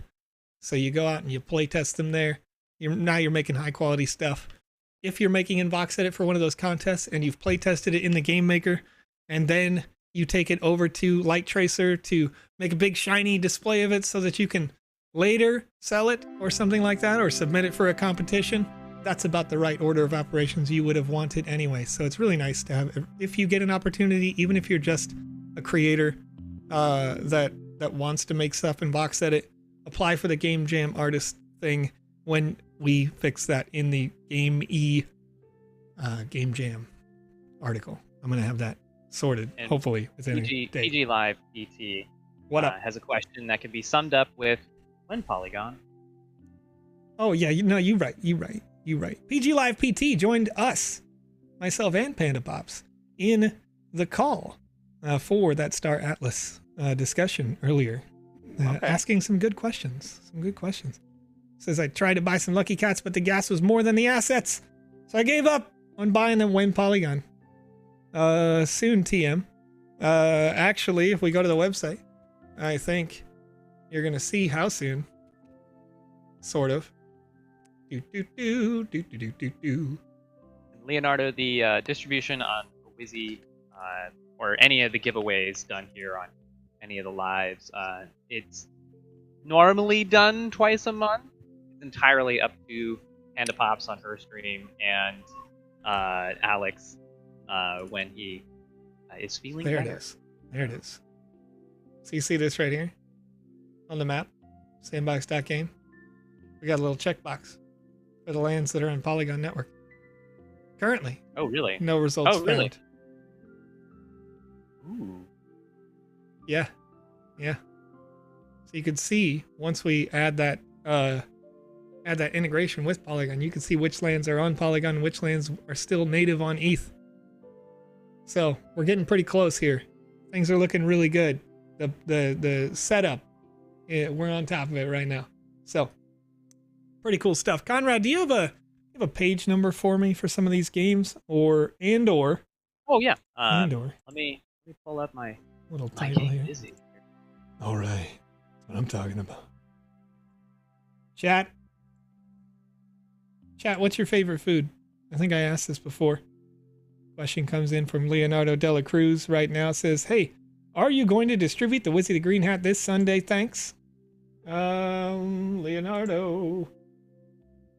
So you go out and you play test them there. Now you're making high quality stuff. If you're making in VoxEdit for one of those contests and you've play tested it in the Game Maker, and then you take it over to Light Tracer to make a big shiny display of it so that you can later sell it or something like that, or submit it for a competition, that's about the right order of operations you would have wanted anyway. So it's really nice to have, if you get an opportunity, even if you're just a creator that wants to make stuff in VoxEdit, apply for the Game Jam artist thing when we fix that in the GMAE Game Jam article. I'm going to have that sorted, and hopefully within a day. PG Live PT has a question that can be summed up with, when Polygon? Oh, yeah, you're right. PG Live PT joined us, myself and PandaPops, in the call for that Star Atlas discussion earlier. Asking some good questions. Says, I tried to buy some Lucky Cats, but the gas was more than the assets. So I gave up on buying them when Polygon. Soon, TM. Actually, if we go to the website, I think you're going to see how soon. Sort of. Leonardo, the distribution on Wizzy or any of the giveaways done here on any of the lives, it's normally done twice a month. It's entirely up to PandaPops on her stream and Alex when he is feeling better. There it is. So you see this right here on the map, sandbox.game. We got a little checkbox for the lands that are on Polygon Network. Currently. Oh, really? No results found. Really? Ooh. Yeah. So you can see once we add that integration with Polygon, you can see which lands are on Polygon and which lands are still native on ETH. So we're getting pretty close here. Things are looking really good. The setup, we're on top of it right now. So pretty cool stuff. Conrad, do you have a page number for me for some of these games, or? Oh yeah. Let me pull up my little title here. Busy. All right, that's what I'm talking about. Chat, what's your favorite food? I think I asked this before. Question comes in from Leonardo Dela Cruz right now. Says, hey, are you going to distribute the Wizzy the Green Hat this Sunday? Thanks. Leonardo.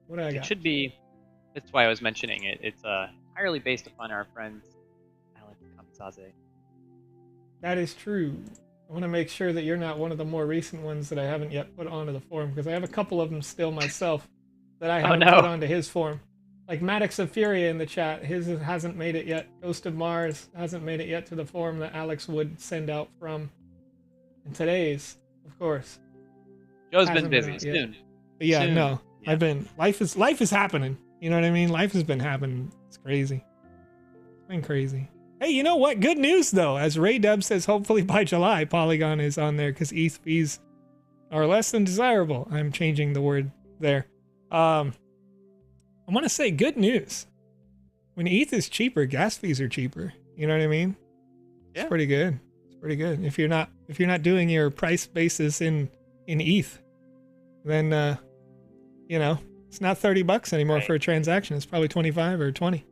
What do I It got? should be. That's why I was mentioning it. It's entirely based upon our friends Alex Kamikaze. That is true. I want to make sure that you're not one of the more recent ones that I haven't yet put onto the forum, because I have a couple of them still myself that I Oh haven't put no! onto his forum. Like Maddox of Furia in the chat, his hasn't made it yet. Ghost of Mars hasn't made it yet to the forum that Alex would send out from. And today's, of course, Joe's been hasn't been busy. out yet. Soon, But yeah, soon. no, Yeah. life is happening. You know what I mean? Life has been happening. It's crazy. It's been crazy. Hey, you know what? Good news though. As Ray Dub says, hopefully by July, Polygon is on there because ETH fees are less than desirable. I'm changing the word there. I want to say good news. When ETH is cheaper, gas fees are cheaper. You know what I mean? Yeah. It's pretty good. It's pretty good. If you're not doing your price basis in ETH, then you know, it's not $30 anymore Right. for a transaction. It's probably 25 or 20.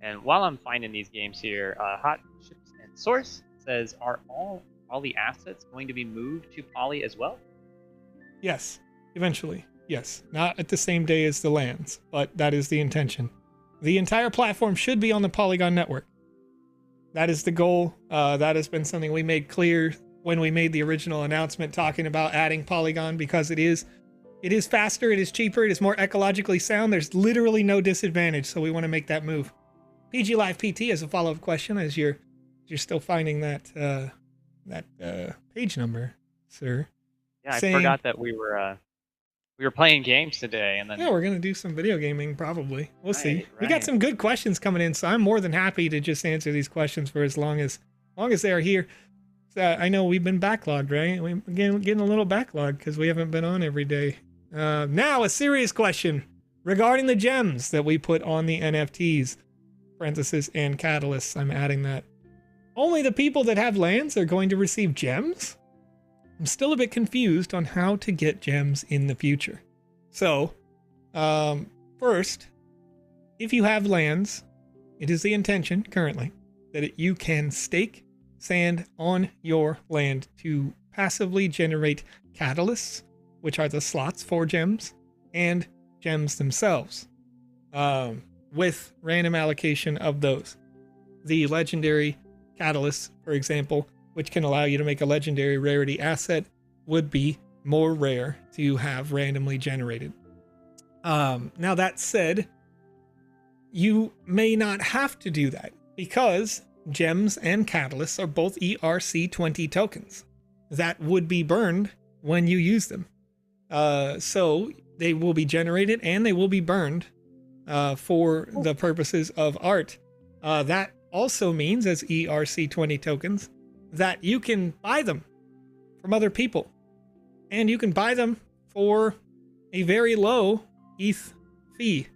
And while I'm finding these games here, Hot Ships and Source says, are all the assets going to be moved to Poly as well? Yes, eventually. Yes, not at the same day as the lands, but that is the intention. The entire platform should be on the Polygon network. That is the goal. That has been something we made clear when we made the original announcement talking about adding Polygon, because it is faster, it is cheaper, it is more ecologically sound. There's literally no disadvantage, so we want to make that move. PG Live PT has a follow-up question as you're still finding that page number, sir. Yeah, I Saying, forgot that we were playing games today, and then yeah, we're gonna do some video gaming probably. We'll see. We got right. some good questions coming in, so I'm more than happy to just answer these questions for as long as they are here. So I know we've been backlogged, right? We're getting a little backlogged because we haven't been on every day. Now a serious question regarding the gems that we put on the NFTs. Parenthesis and catalysts. I'm adding that. Only the people that have lands are going to receive gems? I'm still a bit confused on how to get gems in the future. So, first, if you have lands, it is the intention currently that you can stake sand on your land to passively generate catalysts, which are the slots for gems, and gems themselves, with random allocation of those. The legendary catalysts, for example, which can allow you to make a legendary rarity asset, would be more rare to have randomly generated. Now that said, you may not have to do that because gems and catalysts are both ERC20 tokens that would be burned when you use them. So they will be generated and they will be burned for the purposes of art. That also means, as ERC20 tokens, that you can buy them from other people. And you can buy them for a very low ETH fee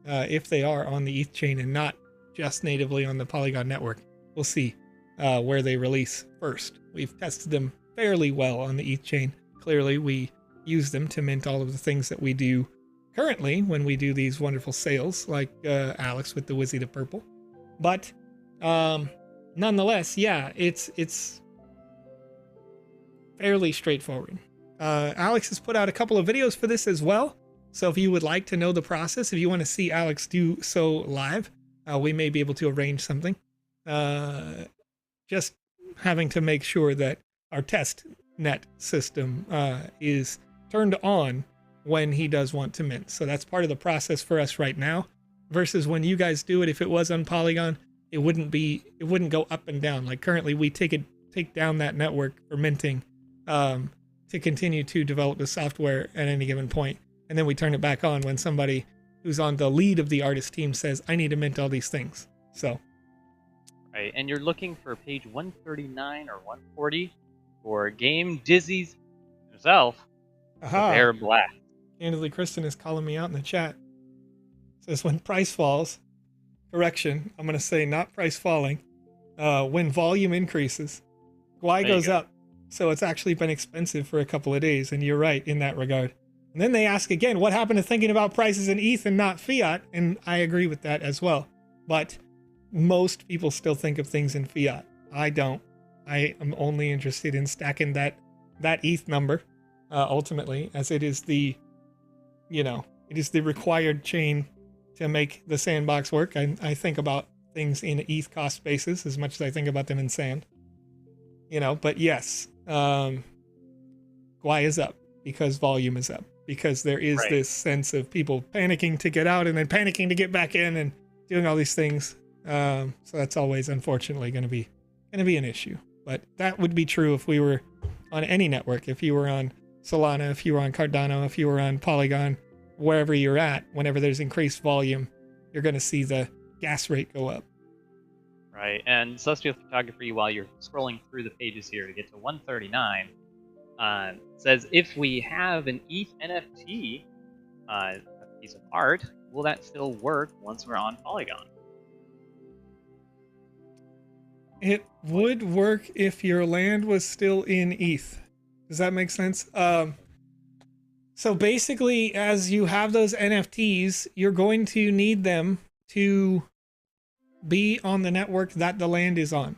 if they are on the ETH chain and not just natively on the Polygon network. We'll see where they release first. We've tested them fairly well on the ETH chain. Clearly, we use them to mint all of the things that we do currently when we do these wonderful sales, like Alex with the Wizzy to Purple. But nonetheless, yeah, it's fairly straightforward. Alex has put out a couple of videos for this as well. So if you would like to know the process, if you want to see Alex do so live, we may be able to arrange something. Just having to make sure that our test net system is turned on when he does want to mint. So that's part of the process for us right now. Versus when you guys do it, if it was on Polygon, it wouldn't go up and down. Like currently, we take down that network for minting to continue to develop the software at any given point, and then we turn it back on when somebody who's on the lead of the artist team says, "I need to mint all these things." So, right, and you're looking for page 139 or 140 for Game Dizzy's himself. aha! Bear Black. Candidly, Kristen is calling me out in the chat. Says when price falls, correction, I'm going to say not price falling, when volume increases, Gwai goes up. So it's actually been expensive for a couple of days, and you're right in that regard. And then they ask again, what happened to thinking about prices in ETH and not fiat? And I agree with that as well. But most people still think of things in fiat. I don't. I am only interested in stacking that that ETH number ultimately, as it is the, it is the required chain to make the sandbox work. I think about things in ETH cost basis as much as I think about them in sand. But yes, GWI is up because volume is up, because there is this sense of people panicking to get out and then panicking to get back in and doing all these things. So that's always, unfortunately, going to be an issue. But that would be true if we were on any network. If you were on Solana, if you were on Cardano, if you were on Polygon, wherever you're at, whenever there's increased volume, you're going to see the gas rate go up. Right, and Celestial Photography, while you're scrolling through the pages here to get to 139, says if we have an ETH NFT, a piece of art, will that still work once we're on Polygon? It would work if your land was still in ETH. Does that make sense? So basically, as you have those NFTs, you're going to need them to be on the network that the land is on.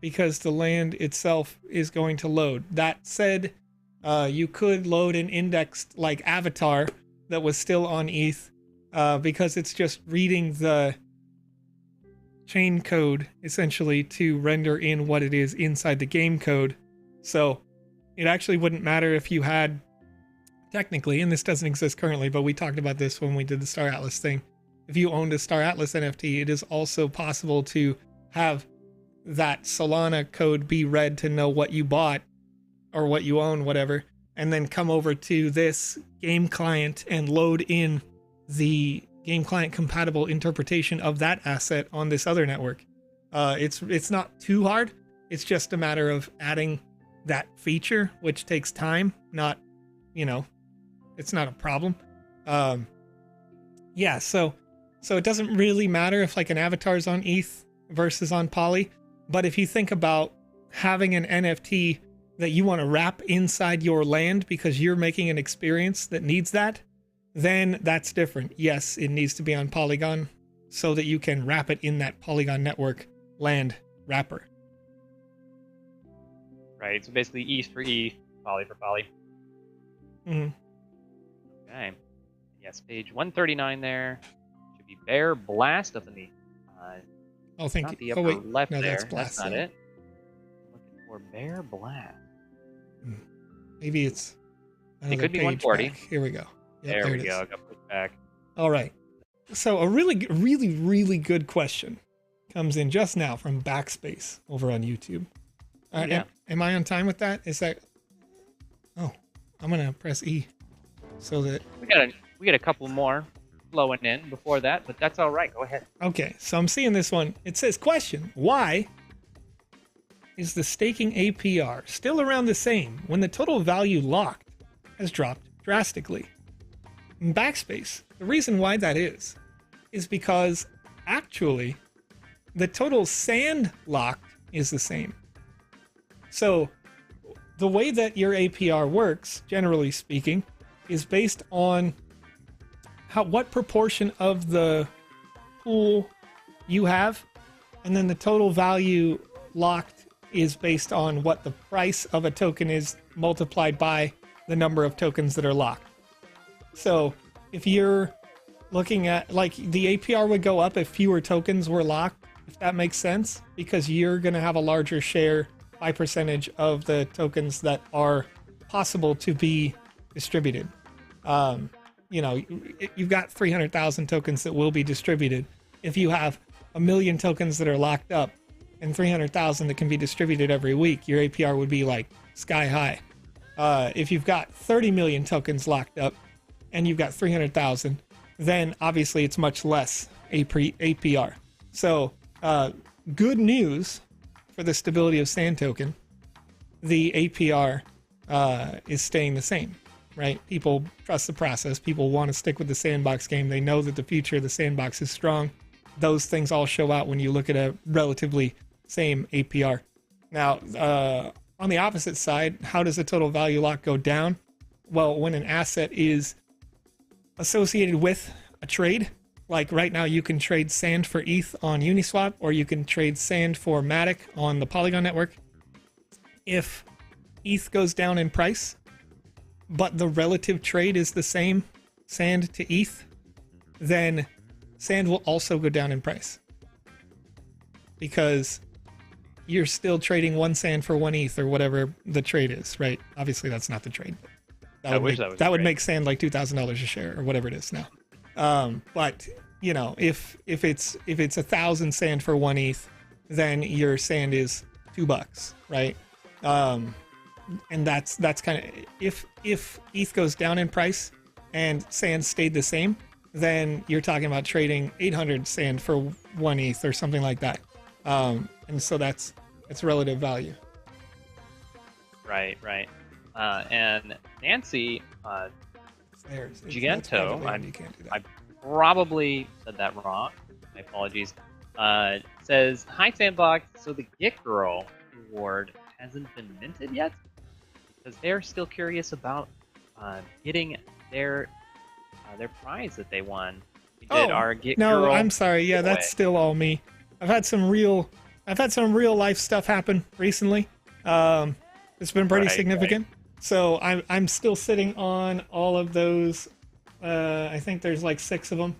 Because the land itself is going to load. That said, you could load an indexed like avatar that was still on ETH, because it's just reading the chain code essentially to render in what it is inside the game code. So it actually wouldn't matter if you had, technically, and this doesn't exist currently, but we talked about this when we did the Star Atlas thing. If you owned a Star Atlas NFT, it is also possible to have that Solana code be read to know what you bought or what you own, whatever, and then come over to this game client and load in the game client compatible interpretation of that asset on this other network. It's not too hard. It's just a matter of adding that feature, which takes time. Not, it's not a problem. Yeah, so it doesn't really matter if like an avatar is on ETH versus on Poly. But if you think about having an NFT that you want to wrap inside your land because you're making an experience that needs that, then that's different. Yes, it needs to be on Polygon so that you can wrap it in that Polygon network land wrapper. Right, so basically ETH for ETH, Poly for Poly. Mm-hmm. Okay. Yes, page 139 there. Should be Bear Blast up in the Thank you. The upper left no, there. that's Blast. That's not it. Looking for Bear Blast. Maybe it's it could be 140. Back. Here we go. Yep, there we go. I got pushed back. All right. So a really, really, really good question comes in just now from Backspace over on YouTube. Yeah. Am I on time with that? Is that? Oh, I'm gonna press E, so that we got a couple more flowing in before that, but that's all right. Go ahead. Okay, so I'm seeing this one. It says, question, why is the staking APR still around the same when the total value locked has dropped drastically? In Backspace, the reason why that is because actually the total sand locked is the same. So the way that your APR works, generally speaking, is based on what proportion of the pool you have, and then the total value locked is based on what the price of a token is multiplied by the number of tokens that are locked. So if you're looking at, like, the APR would go up if fewer tokens were locked, if that makes sense, because you're going to have a larger share by percentage of the tokens that are possible to be distributed. You've got 300,000 tokens that will be distributed. If you have 1 million tokens that are locked up and 300,000 that can be distributed every week, your APR would be like sky high. If you've got 30 million tokens locked up and you've got 300,000, then obviously it's much less APR. So good news for the stability of Sand token, the APR is staying the same. Right? People trust the process. People want to stick with the sandbox game. They know that the future of the sandbox is strong. Those things all show out when you look at a relatively same APR. Now, on the opposite side, how does the total value lock go down? Well, when an asset is associated with a trade, like right now you can trade sand for ETH on Uniswap, or you can trade sand for Matic on the Polygon network. If ETH goes down in price, but the relative trade is the same, Sand to ETH, then Sand will also go down in price. Because you're still trading 1 Sand for 1 ETH or whatever the trade is, right? Obviously, that's not the trade. But that would make Sand like $2,000 a share or whatever it is now. But you know, if it's 1,000 Sand for 1 ETH, then your Sand is $2, right? And that's kind of if ETH goes down in price and Sand stayed the same, then you're talking about trading 800 Sand for 1 ETH or something like that. And so it's relative value. Right. And Nancy Gigento, I probably said that wrong. My apologies. Says, hi Sandbox. So the Get Girl award hasn't been minted yet because they're still curious about getting their prize that they won. We did our Get Girl. No, I'm sorry. Yeah, that's still all me. I've had some real life stuff happen recently. It's been pretty significant. Right. So I'm still sitting on all of those. I think there's like 6 of them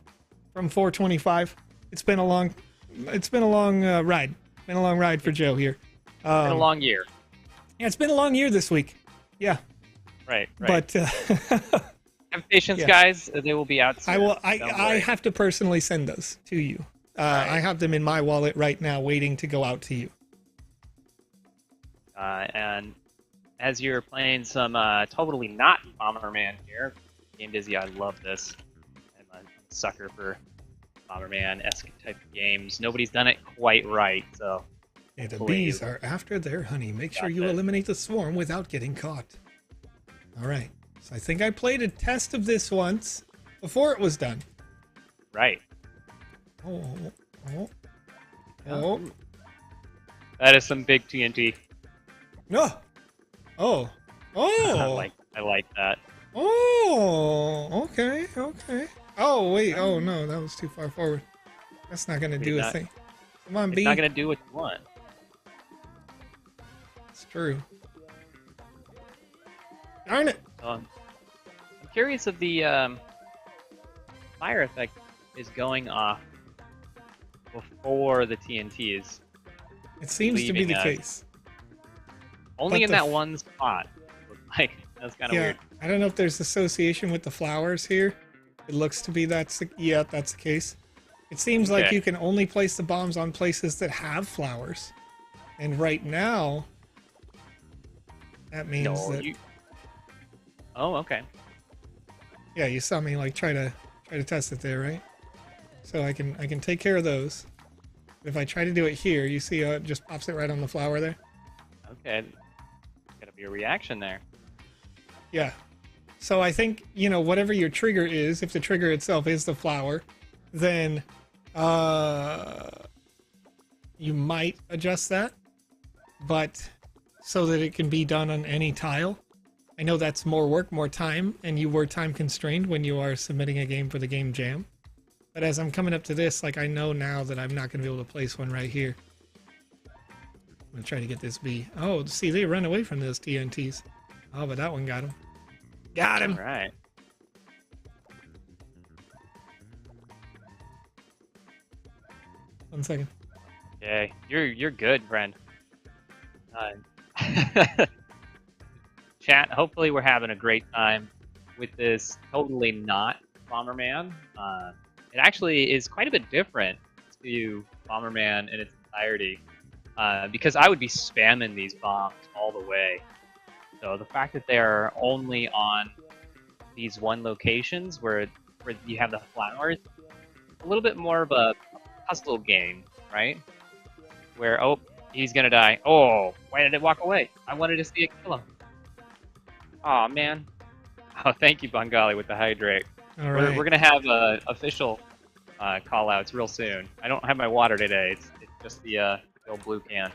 from 425. It's been a long ride. Been a long ride for Joe here. It's been a long year. Yeah, it's been a long year this week. Yeah. Right. But have patience, guys. They will be out soon. I have to personally send those to you. Right. I have them in my wallet right now, waiting to go out to you. And as you're playing some totally not Bomberman here, Game Busy, I love this. I'm a sucker for Bomberman-esque type of games. Nobody's done it quite right, so. Yeah, the bees are after their honey. Make sure you eliminate the swarm without getting caught. All right. So I think I played a test of this once before it was done. Right. Oh. That is some big TNT. No. Oh. I like that. Oh. Okay. Oh wait. Oh no, that was too far forward. That's not gonna do a thing. Come on, B. It's not gonna do what you want. It's true. Darn it. I'm curious if the fire effect is going off before the TNT is. It seems to be the case. Only in that one spot. Like, that's kind of weird. I don't know if there's association with the flowers here. It looks to be that's the case. It seems like you can only place the bombs on places that have flowers. And right now, that means that... Oh, okay. Yeah, you saw me like try to test it there, right? So I can take care of those. If I try to do it here, you see how it just pops it right on the flower there? Okay. Gotta be a reaction there. Yeah. So I think, whatever your trigger is, if the trigger itself is the flower, then you might adjust that, but so that it can be done on any tile. I know that's more work, more time, and you were time constrained when you are submitting a game for the game jam. But as I'm coming up to this, like I know now that I'm not going to be able to place one right here. I'm going to try to get this bee. Oh, see, they run away from those TNTs. Oh, but that one got him. Got him! All right. One second. Okay, you're good, friend. Chat, hopefully we're having a great time with this totally not Bomberman. It actually is quite a bit different to Bomberman in its entirety, because I would be spamming these bombs all the way. So the fact that they're only on these one locations where you have the flowers, a little bit more of a puzzle game, right? Where, oh, he's gonna die. Oh, why did it walk away? I wanted to see it kill him. Aw, man. Oh, thank you, Bengali, with the hydrate. All right. We're gonna have official call-outs real soon. I don't have my water today. It's just the old blue can.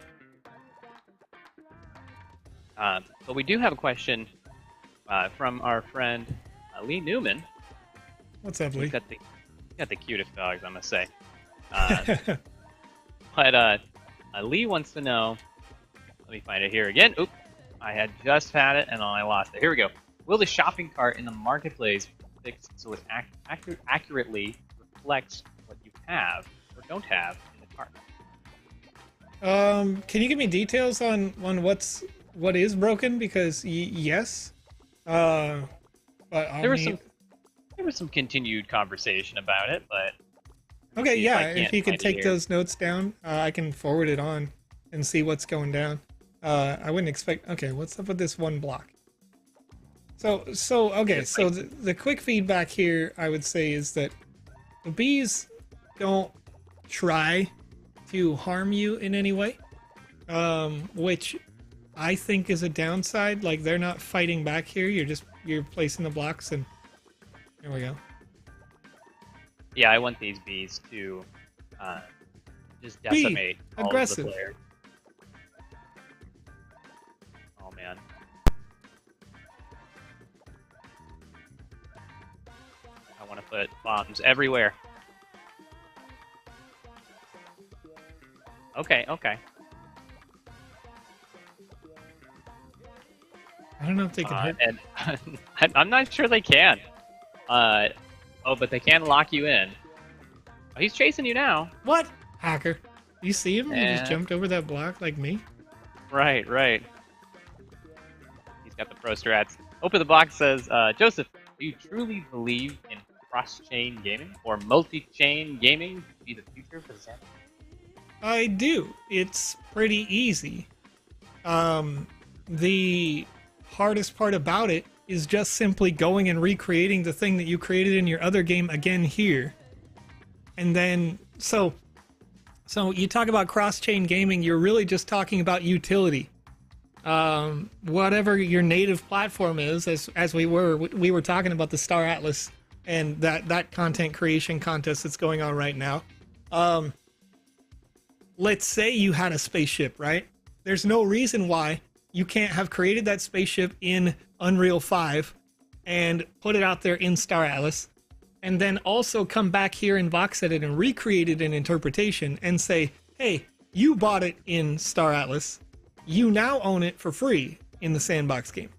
But we do have a question from our friend Lee Newman. What's up, Lee? He's got the cutest dogs, I must say. But Lee wants to know. Let me find it here again. Oop. I had just had it and then I lost it. Here we go. Will the shopping cart in the marketplace be fixed so it accurately reflects what you have or don't have in the cart? Can you give me details on what is broken? Because yes, but There was some continued conversation about it, but okay, see if yeah. I If can't you could find it take here. those notes down, I can forward it on and see what's going down. I wouldn't expect. Okay, what's up with this one block? So okay. It's So like, the quick feedback here, I would say, is that the bees don't try to harm you in any way, which I think is a downside. Like they're not fighting back here. You're placing the blocks, and there we go. yeah, I want these bees to just Bee decimate all of the aggressive. players. Oh man. I want to put bombs everywhere. Okay, okay. I don't know if they can hit. And I'm not sure they can. Oh, but they can lock you in. Oh, he's chasing you now. What hacker? You see him? He just And- jumped over that block like me. Right, right. He's got the pro strats. Open the box says, Joseph, do you truly believe in cross-chain gaming or multi-chain gaming to be the future for the Sandbox? I do. It's pretty easy. The hardest part about it is just simply going and recreating the thing that you created in your other game again here. And then, so you talk about cross-chain gaming, you're really just talking about utility. Whatever your native platform is, as we were talking about the Star Atlas and that content creation contest that's going on right now. Let's say you had a spaceship, right? There's no reason why you can't have created that spaceship in Unreal 5 and put it out there in Star Atlas, and then also come back here in VoxEdit and recreate it in interpretation and say, hey, you bought it in Star Atlas, you now own it for free in the Sandbox game.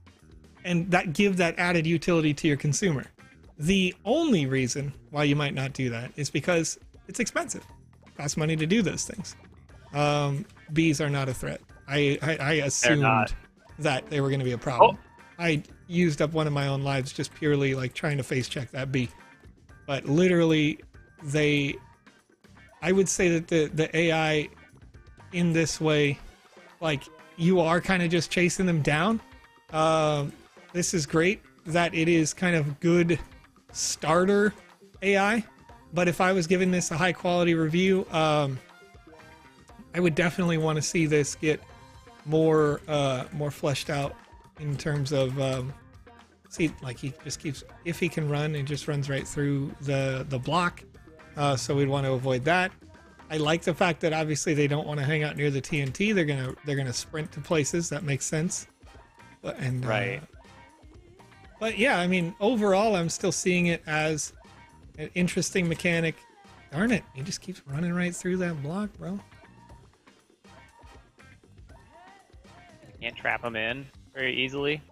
And that give that added utility to your consumer. The only reason why you might not do that is because it's expensive. It costs money to do those things. Bees are not a threat. I assumed that they were going to be a problem. Oh. I used up one of my own lives just purely like trying to face check that bee. But literally, I would say that the AI in this way, like you are kind of just chasing them down. This is great that it is kind of good starter AI. But if I was giving this a high quality review, I would definitely want to see this get more fleshed out in terms of see, like he just keeps, if he can run, it just runs right through the block. So we'd want to avoid that. I like the fact that obviously they don't want to hang out near the TNT. They're gonna sprint to places. That makes sense. Right. But yeah, I mean, overall, I'm still seeing it as an interesting mechanic. Darn it, he just keeps running right through that block, bro. Can't trap him in very easily.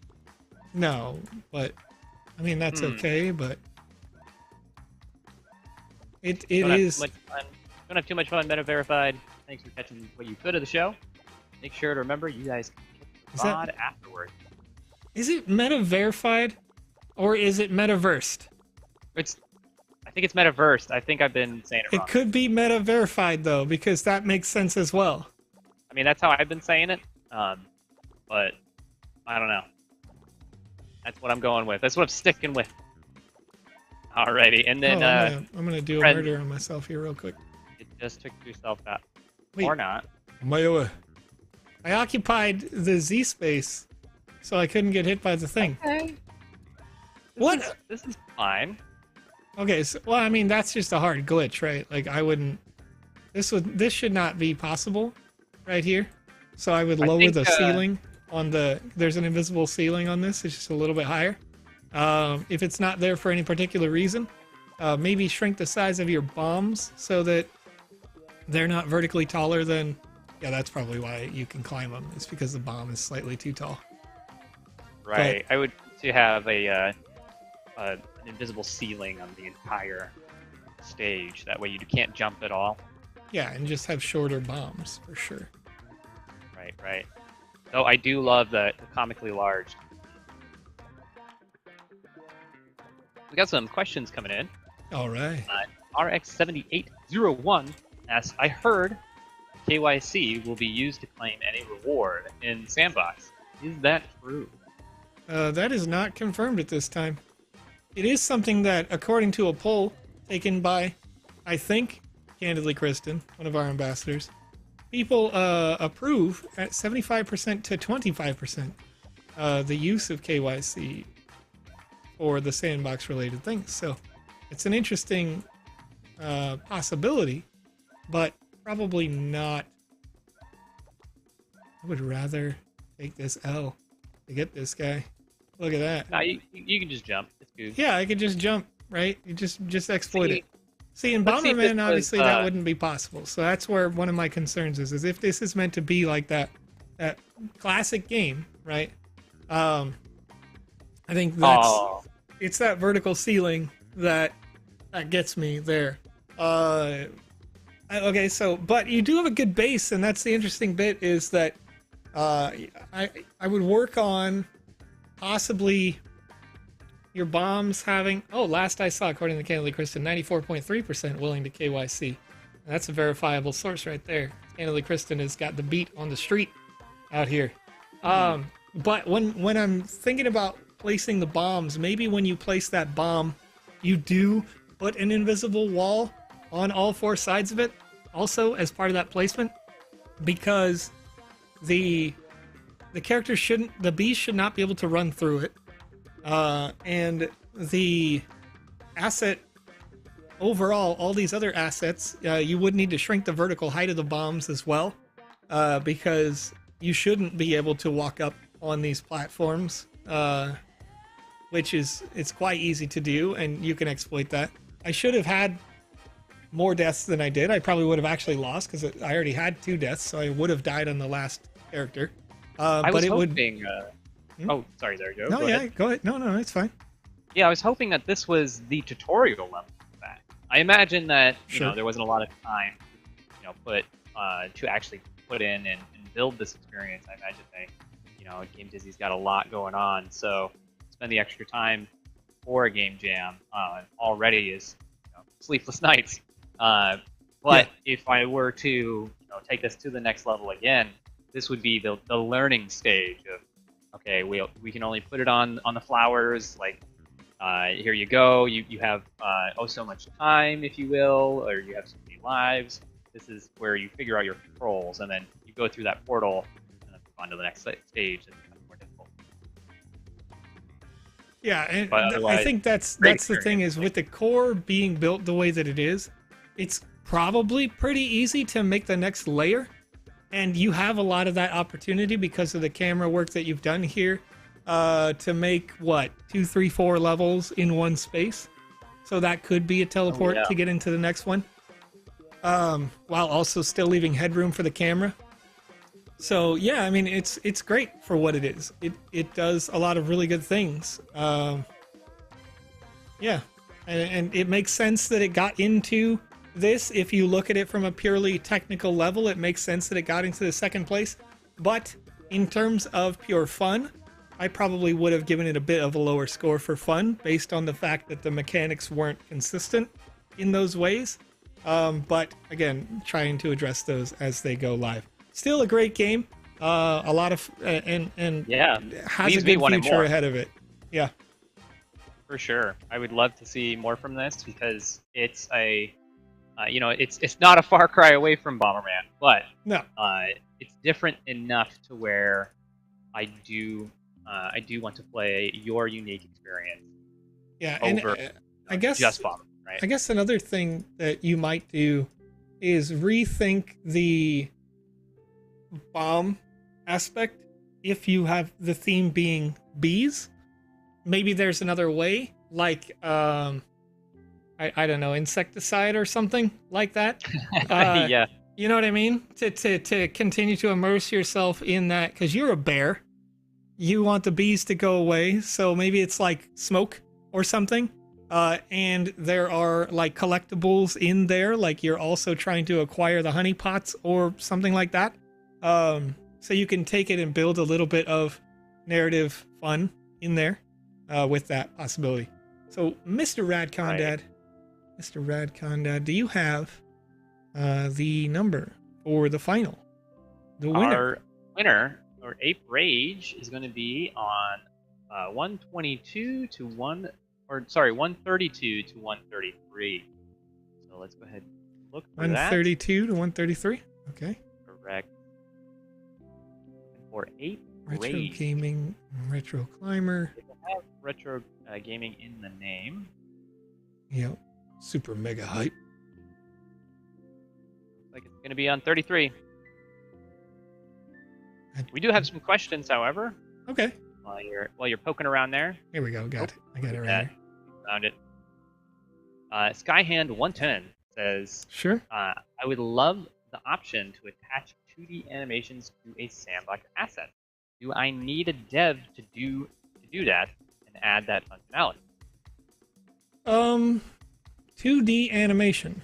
No, but I mean that's okay. But it is. Don't have too much fun. Meta verified. Thanks for catching what you could of the show. Make sure to remember you guys can catch the VOD afterward. Is it meta verified, or is it metaversed? I think it's metaverse. I think I've been saying it wrong. It could be meta verified though, because that makes sense as well. I mean, that's how I've been saying it. But I don't know. That's what I'm going with. That's what I'm sticking with. Alrighty, and then I'm gonna do a murder on myself here real quick. it just took yourself out, Wait. or not. I occupied the Z space, so I couldn't get hit by the thing. Okay. What? This is fine. Okay, so, well, I mean that's just a hard glitch, right? Like I wouldn't. This should not be possible, right here. So I would lower the ceiling on the. There's an invisible ceiling on this. It's just a little bit higher. If it's not there for any particular reason, maybe shrink the size of your bombs so that they're not vertically taller than. Yeah, that's probably why you can climb them. It's because the bomb is slightly too tall. Right. I would to have an invisible ceiling on the entire stage. That way you can't jump at all. Yeah, and just have shorter bombs for sure. Right. Right. So I do love the comically large. We got some questions coming in. All right. RX7801 asks, I heard KYC will be used to claim any reward in Sandbox. Is that true? That is not confirmed at this time. It is something that, according to a poll taken by, I think, candidly Kristen, one of our ambassadors, people approve at 75% to 25% the use of KYC for the Sandbox related things. So it's an interesting possibility, but probably not. I would rather take this L to get this guy. Look at that. No, you can just jump. It's good. Yeah, I could just jump, right? You just exploit it. See, in let's see if Bomberman, this obviously was, that wouldn't be possible. So that's where one of my concerns is if this is meant to be like that classic game, right? I think that's it's that vertical ceiling that gets me there. Okay, so but you do have a good base, and that's the interesting bit is that I would work on possibly your bombs having, last I saw, according to Candidly Kristen, 94.3% willing to KYC. And that's a verifiable source right there. Candidly Kristen has got the beat on the street out here. But when I'm thinking about placing the bombs, maybe when you place that bomb, you do put an invisible wall on all four sides of it, also as part of that placement, because the character the beast should not be able to run through it. And the asset overall, all these other assets, you would need to shrink the vertical height of the bombs as well, because you shouldn't be able to walk up on these platforms, which it's quite easy to do, and you can exploit that. I should have had more deaths than I did. I probably would have actually lost because I already had 2 deaths, so I would have died on the last character. I was hoping. Oh, sorry, there you go. No, go ahead. Go ahead. No, it's fine. Yeah, I was hoping that this was the tutorial level of that. I imagine that Sure. there wasn't a lot of time, put to actually put in and build this experience. I imagine Game Dizzy's got a lot going on, so spend the extra time for a game jam already is sleepless nights. But if I were to take this to the next level again, this would be the learning stage of, okay, we can only put it on the flowers, like here you go, you have so much time, if you will, or you have so many lives. This is where you figure out your controls, and then you go through that portal and then move on to the next stage. And it's more difficult. Yeah, and I think that's the thing is with the core being built the way that it is, it's probably pretty easy to make the next layer, and you have a lot of that opportunity because of the camera work that you've done here to make 2, 3, 4 levels in one space. So that could be a teleport to get into the next one, while also still leaving headroom for the camera. So yeah, I mean it's great for what it is. It does a lot of really good things. Yeah, and it makes sense that it got into this. If you look at it from a purely technical level, it makes sense that it got into the second place. But in terms of pure fun, I probably would have given it a bit of a lower score for fun based on the fact that the mechanics weren't consistent in those ways. But again, trying to address those as they go live. Still a great game. A lot of and has a good future ahead of it. Yeah, for sure. I would love to see more from this because it's it's not a far cry away from Bomberman, but no, it's different enough to where I do want to play your unique experience. Yeah, over, and I guess just Bomberman, right? I guess another thing that you might do is rethink the bomb aspect. If you have the theme being bees, maybe there's another way, like I don't know, insecticide or something like that. Yeah, you know what I mean, to continue to immerse yourself in that, because you're a bear, you want the bees to go away, so maybe it's like smoke or something. And there are like collectibles in there, like you're also trying to acquire the honey pots or something like that. So you can take it and build a little bit of narrative fun in there with that possibility. So, Mr. Radcondad, Mr. Radcondad, do you have the number for the final? The winner. Our winner, or Ape Rage, is going to be on 122 to 132 to 133. So let's go ahead and look for 132 to 133. Okay. Correct. For Ape Retro Rage. Gaming, Retro Climber. They have retro gaming in the name. Yep. Super mega hype. Looks like it's going to be on 33. We do have some questions, however. Okay. While you're poking around there. Here we go. Got it. I got it right here. Found it. Skyhand110 says, Sure. I would love the option to attach 2D animations to a sandbox asset. Do I need a dev to do that and add that functionality? 2D animation.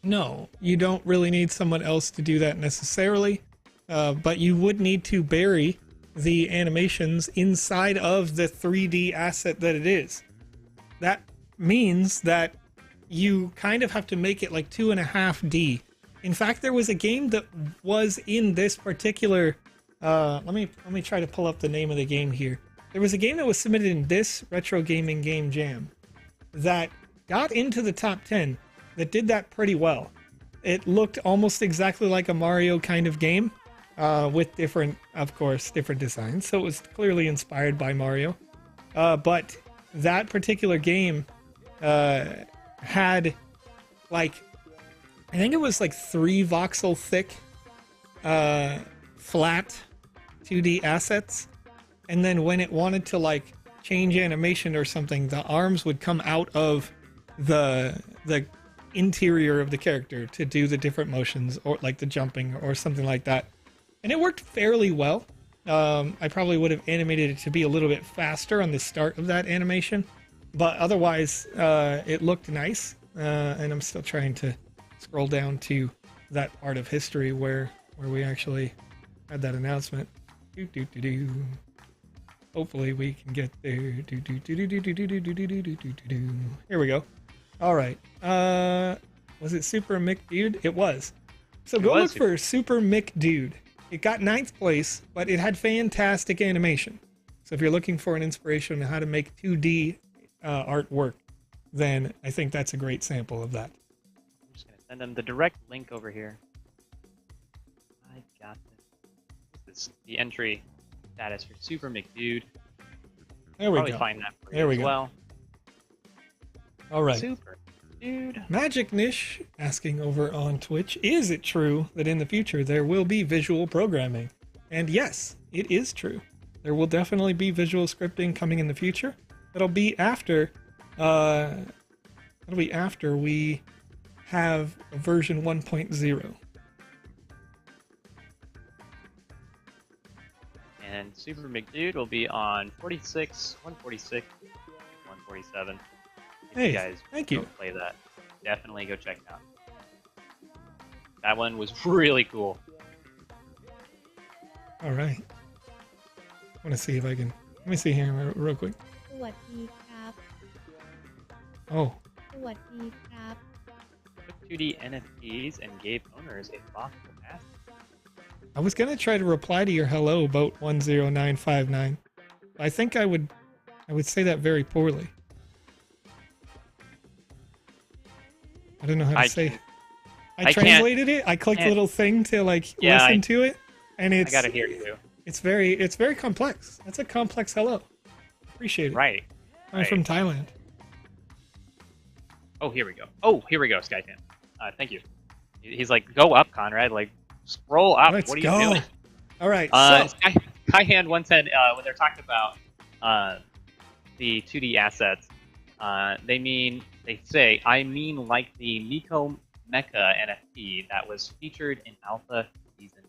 No, you don't really need someone else to do that necessarily. But you would need to bury the animations inside of the 3D asset that it is. That means that you kind of have to make it like 2.5D. In fact, there was a game that was in this particular. Let me try to pull up the name of the game here. There was a game that was submitted in this Retro Gaming Game Jam that got into the top 10 that did that pretty well. It looked almost exactly like a Mario kind of game. With different designs. So it was clearly inspired by Mario. But that particular game had like, I think it was like 3 voxel thick flat 2D assets. And then when it wanted to like change animation or something, the arms would come out of the interior of the character to do the different motions, or like the jumping or something like that. And it worked fairly well. I probably would have animated it to be a little bit faster on the start of that animation. But otherwise, it looked nice. And I'm still trying to scroll down to that part of history where we actually had that announcement. Hopefully we can get there. Here we go. All right. Was it Super Mick Dude? It was. So go look for Super Mick Dude. It got 9th place, but it had fantastic animation. So if you're looking for an inspiration on how to make 2D artwork, then I think that's a great sample of that. I'm just going to send them the direct link over here. I got this. This is the entry status for Super McDude. There we Probably go. find that for there you we as go. well. All right. Super Dude. Magic Nish asking over on Twitch, is it true that in the future there will be visual programming? And yes, it is true. There will definitely be visual scripting coming in the future. It'll be after we have version 1.0. And Super McDude will be on 46, 146, 147. Hey, you guys thank you. Play that. Definitely go check it out. That one was really cool. All right. I want to see if I can. Let me see here real quick. Oh. Took 2D NFTs and gave owners a Voxel asset. I was gonna try to reply to your hello about 10959. I think I would say that very poorly. I don't know how to say. I translated it. I clicked a little thing to like listen to it, and it's. I gotta hear you. It's very complex. That's a complex hello. Appreciate it. Right. I'm from Thailand. Oh, here we go. Skyfan. Thank you. He's like, go up, Conrad. Like, scroll up. Let's what are go. you doing? All right. Skyhand 110. When they're talking about the 2D assets, they say, I mean like the Nico Mecha NFT that was featured in Alpha Season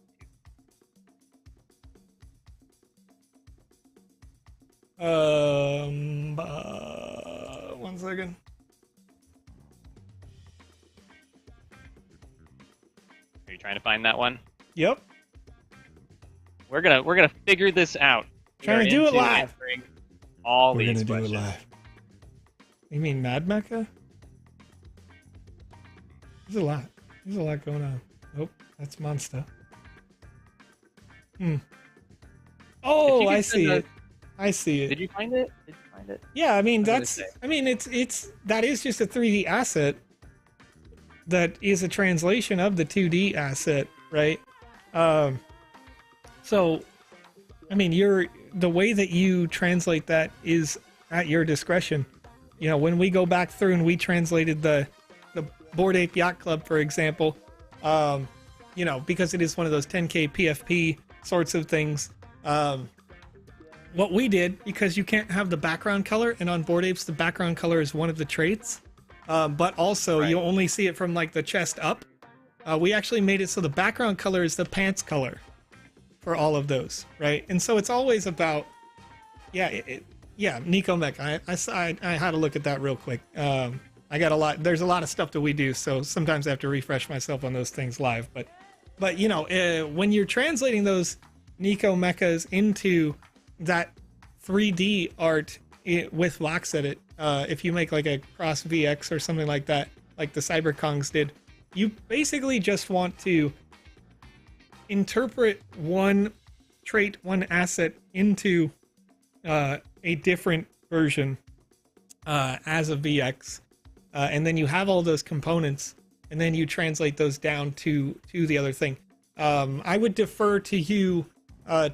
One second. Are you trying to find that one? Yep. We're gonna figure this out. We Trying are to do it into live. answering all We're these gonna do questions. it live. You mean Mad Mecca? There's a lot. There's a lot going on. Oh, that's Monster. Oh, I see it. I see it. Did you find it? Did you find it? Yeah, I mean What did it that's. say? I mean that is just a 3D asset. That is a translation of the 2D asset, right? So, I mean, the way that you translate that is at your discretion. You know, when we go back through and we translated the Bored Ape Yacht Club, for example, you know, because it is one of those 10K PFP sorts of things. What we did, because you can't have the background color, and on Bored Apes, the background color is one of the traits, but also Right. you only see it from like the chest up. We actually made it so the background color is the pants color for all of those, right? And so it's always about, yeah, Nico Mech. I had a look at that real quick. I got a lot. There's a lot of stuff that we do, so sometimes I have to refresh myself on those things live. But you know, when you're translating those Nico Mechas into that 3D art with VoxEdit, if you make like a cross VX or something like that, like the CyberKongs did, you basically just want to interpret one trait, one asset into a different version as a VX, and then you have all those components, and then you translate those down to the other thing. I would defer to you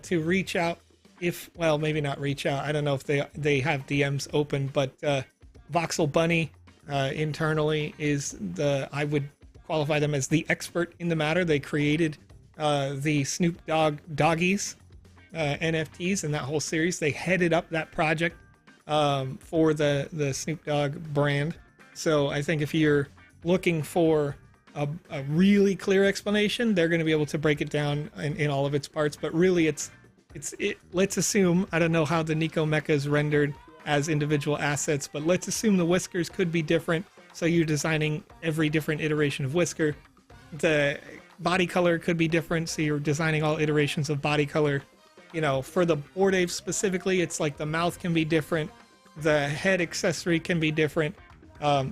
to reach out if, well, maybe not reach out. I don't know if they have DMs open, but Voxel Bunny internally is I would qualify them as the expert in the matter. They created the Snoop Dogg Doggies NFTs and that whole series. They headed up that project for the Snoop Dogg brand. So I think if you're looking for a really clear explanation, they're going to be able to break it down in all of its parts. But really, let's assume, I don't know how the Nico Mecha is rendered as individual assets, but let's assume the whiskers could be different. So you're designing every different iteration of whisker. The body color could be different, so you're designing all iterations of body color. You know, for the Bored Ape specifically, it's like the mouth can be different, the head accessory can be different.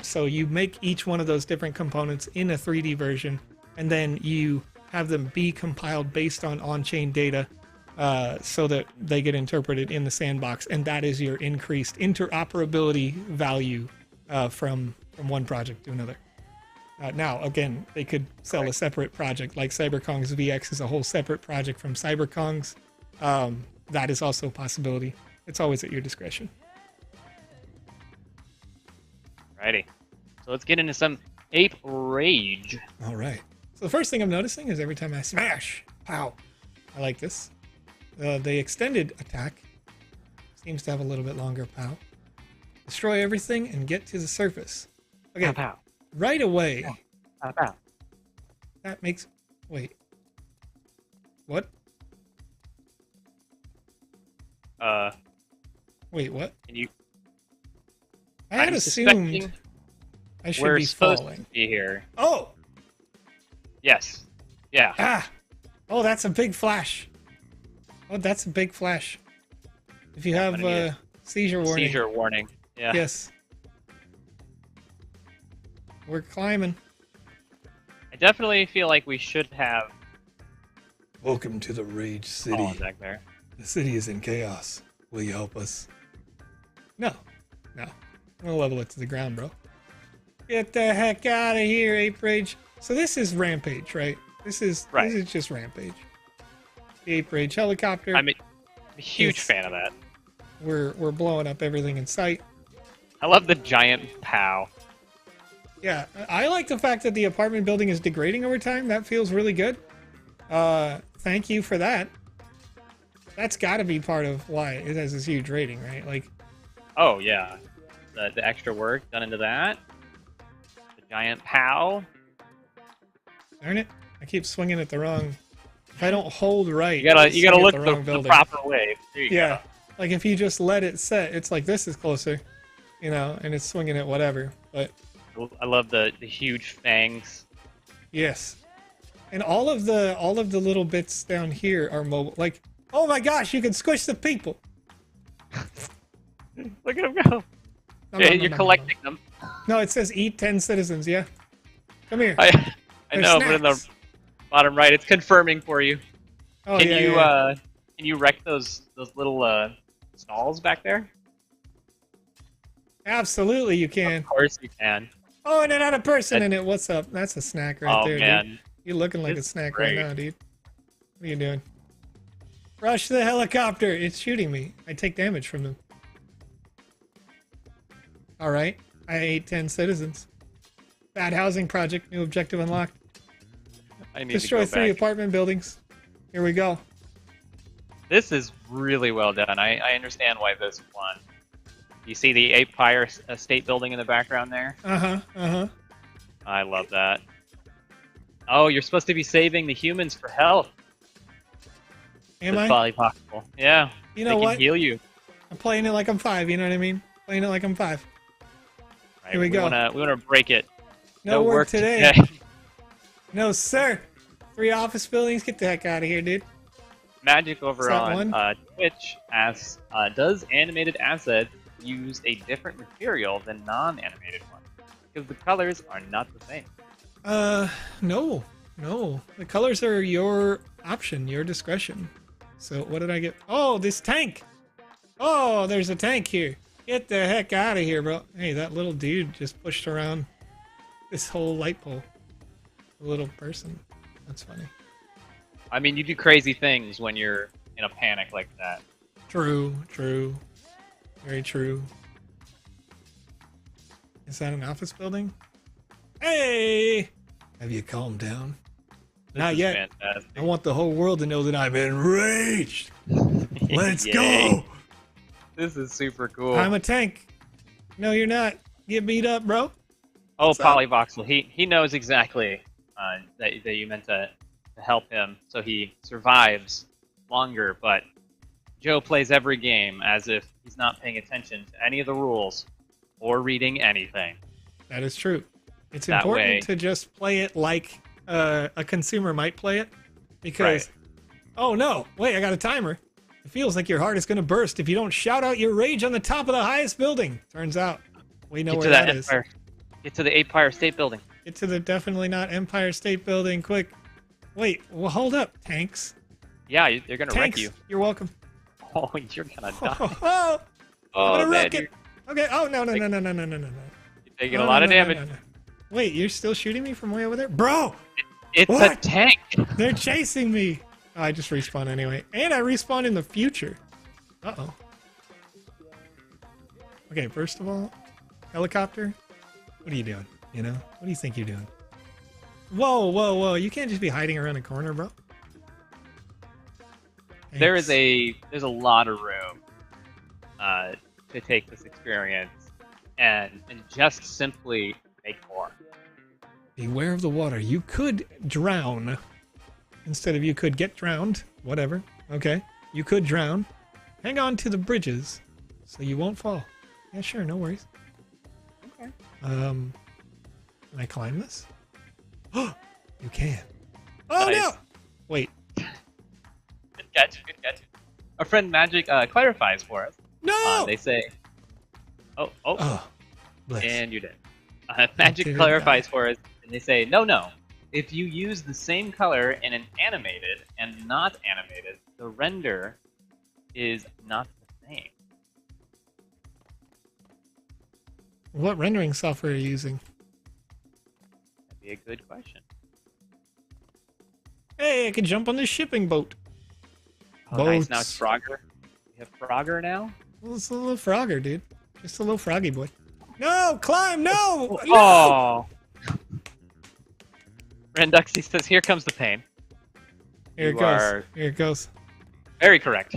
So you make each one of those different components in a 3D version, and then you have them be compiled based on on-chain data, so that they get interpreted in the sandbox, and that is your increased interoperability value from one project to another. Now, again, they could sell a separate project, like CyberKong's VX is a whole separate project from CyberKong's. That is also a possibility. It's always at your discretion. Righty. So let's get into some ape rage. All right. So the first thing I'm noticing is every time I smash, pow. I like this. The extended attack seems to have a little bit longer pow. Destroy everything and get to the surface. Okay. Pow, pow. Right away. Pow, pow. That makes. Wait. What? Wait, what? Can you? I had I'm assumed suspecting I should we're be supposed falling. to be here. Oh! Yes. Yeah. Ah! Oh, that's a big flash. Oh, that's a big flash. If you have I'm gonna need seizure warning. Seizure warning. Yeah. Yes. We're climbing. I definitely feel like we should have Welcome to the Rage City. fallen back there. The city is in chaos. Will you help us? No. No. I'm gonna level it to the ground, bro. Get the heck out of here, Ape Rage. So this is Rampage, right? This is just Rampage. The Ape Rage helicopter. I'm a huge Yes. fan of that. We're blowing up everything in sight. I love the giant POW. Yeah, I like the fact that the apartment building is degrading over time. That feels really good. Thank you for that. That's got to be part of why it has this huge rating, right? Like, Oh yeah, the extra work done into that. The giant POW. darn it, I keep swinging it the wrong. If I don't hold right, You gotta I swing it look the the wrong building. proper way. There you Yeah, Like if you just let it set, it's like this is closer, you know, and it's swinging it whatever. But I love the huge fangs. yes, and all of the little bits down here are mobile. Like, oh my gosh, you can squish the people. Look at him go. Yeah, you're collecting them. No, it says eat 10 citizens. Yeah, come here. I They're know, but in the snacks. bottom right, it's confirming for you. Oh, Can yeah, you yeah. can you wreck those little stalls back there? Absolutely, you can. Of course you can. Oh, and it had a person in it. What's up? That's a snack right Oh there, man, dude. You're looking like This a is snack great. right now, dude. What are you doing? Rush the helicopter. It's shooting me. I take damage from them. All right. I ate 10 citizens. Bad housing project. New objective unlocked. I need Destroy to go 3 back. apartment buildings. Here we go. This is really well done. I understand why this won. You see the Ape Fire State Building in the background there? Uh-huh. Uh-huh. I love that. Oh, you're supposed to be saving the humans for health. Am It's I? probably possible. Yeah. You They know can what? heal you. I'm playing it like I'm 5. You know what I mean? Playing it like I'm 5. Right, Here we go. We wanna break it. No work today. No, sir. 3 office buildings. Get the heck out of here, dude. Magic over Is that on one? Twitch asks, does animated assets use a different material than non-animated ones? Because the colors are not the same. No. No. The colors are your option, your discretion. So what did I get? Oh, this tank. Oh, there's a tank here. Get the heck out of here, bro. Hey, that little dude just pushed around this whole light pole. A little person. That's funny. I mean, you do crazy things when you're in a panic like that. True, true. Very true. Is that an office building? Hey! Have you calmed down? This Not is yet. Fantastic. I want the whole world to know that I'm enraged. Let's Yay. go! This is super cool. I'm a tank. No, you're not. Get beat up, bro. Oh, What's up? Polyvoxel. He knows exactly that you meant to help him, so he survives longer. But Joe plays every game as if he's not paying attention to any of the rules or reading anything. That is true. It's That important way- to just play it like a consumer might play it. Because, oh no, wait, I got a timer. It feels like your heart is going to burst if you don't shout out your rage on the top of the highest building. Turns out, we know Get where to that is. Empire. Get to the Empire State Building. Get to the definitely not Empire State Building, quick. Wait, well, hold up, tanks. Yeah, they're gonna wreck Tanks, you. you're welcome. Oh, you're gonna die. Oh, Oh, I'm gonna man, wreck it. Okay, oh, no. You're taking No, a lot no, of no, no, damage. no, no. Wait, you're still shooting me from way over there? Bro, It's a What? tank. they're chasing me. Oh, I just respawn anyway. And I respawn in the future. Uh-oh. Okay, first of all, helicopter, what are you doing? You know? What do you think you're doing? Whoa, whoa, whoa. You can't just be hiding around a corner, bro. There's Thanks. a lot of room to take this experience and just simply make more. Beware of the water. You could drown. Instead of you could get drowned. Whatever. Okay. You could drown. Hang on to the bridges so you won't fall. Yeah, sure. No worries. Okay. Can I climb this? Oh, you can. Oh, Nice. no! Wait. Good catch. Good catch. Our friend Magic clarifies for us. No! They say, oh, Oh, bless. and you did. Magic didn't clarifies for us, and they say, no. If you use the same color in an animated and not animated, the render is not the same. What rendering software are you using? That'd be a good question. Hey, I can jump on this shipping boat. Oh, nice. Now Boats. it's Frogger. You have Frogger now? Well, it's a little frogger, dude. Just a little froggy boy. No, climb, no! No! Oh! Renduxy says, here comes the pain. Here it You goes. are- Here it goes. Very correct.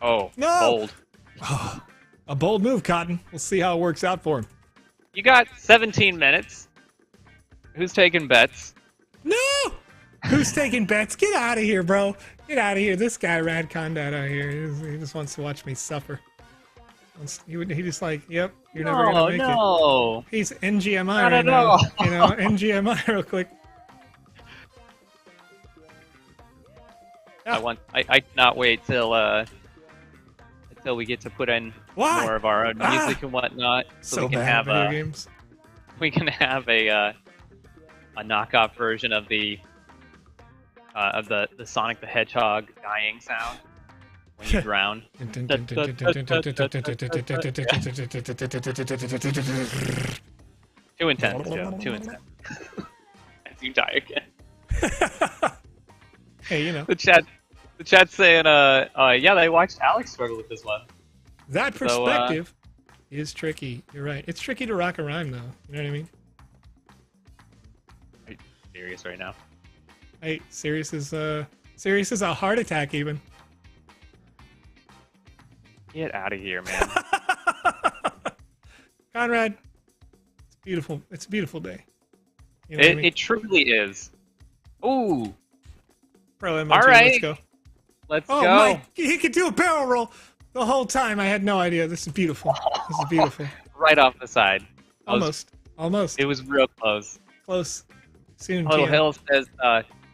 Oh, No! bold. Oh, a bold move, Cotton. We'll see how it works out for him. You got 17 minutes. Who's taking bets? No! Who's taking bets? Get out of here, bro. Get out of here. This guy, Rad Condat out here, he just wants to watch me suffer. He just like, yep, you're never gonna make it. He's NGMI Not right at all. now. You know, NGMI real quick. I cannot wait till until we get to put in more of our own music and whatnot, so we can have video games. We can have a knockoff version of the Sonic the Hedgehog dying sound when you drown. Too intense, Joe. Too intense. As you die again. Hey, you know. The chat's saying, yeah, they watched Alex struggle with this one. That perspective is tricky. You're right. It's tricky to rock a rhyme, though. You know what I mean? Are you serious right now? Hey, serious is a heart attack, even. Get out of here, man. Conrad, it's beautiful. It's a beautiful day. You know what I mean? It truly is. Ooh. Pro MO2, All right. let's go. Let's oh, go. Mike, he could do a barrel roll the whole time. I had no idea. This is beautiful. This is beautiful. Right off the side. Almost. It was real close. Close. Soon. Little Hill says,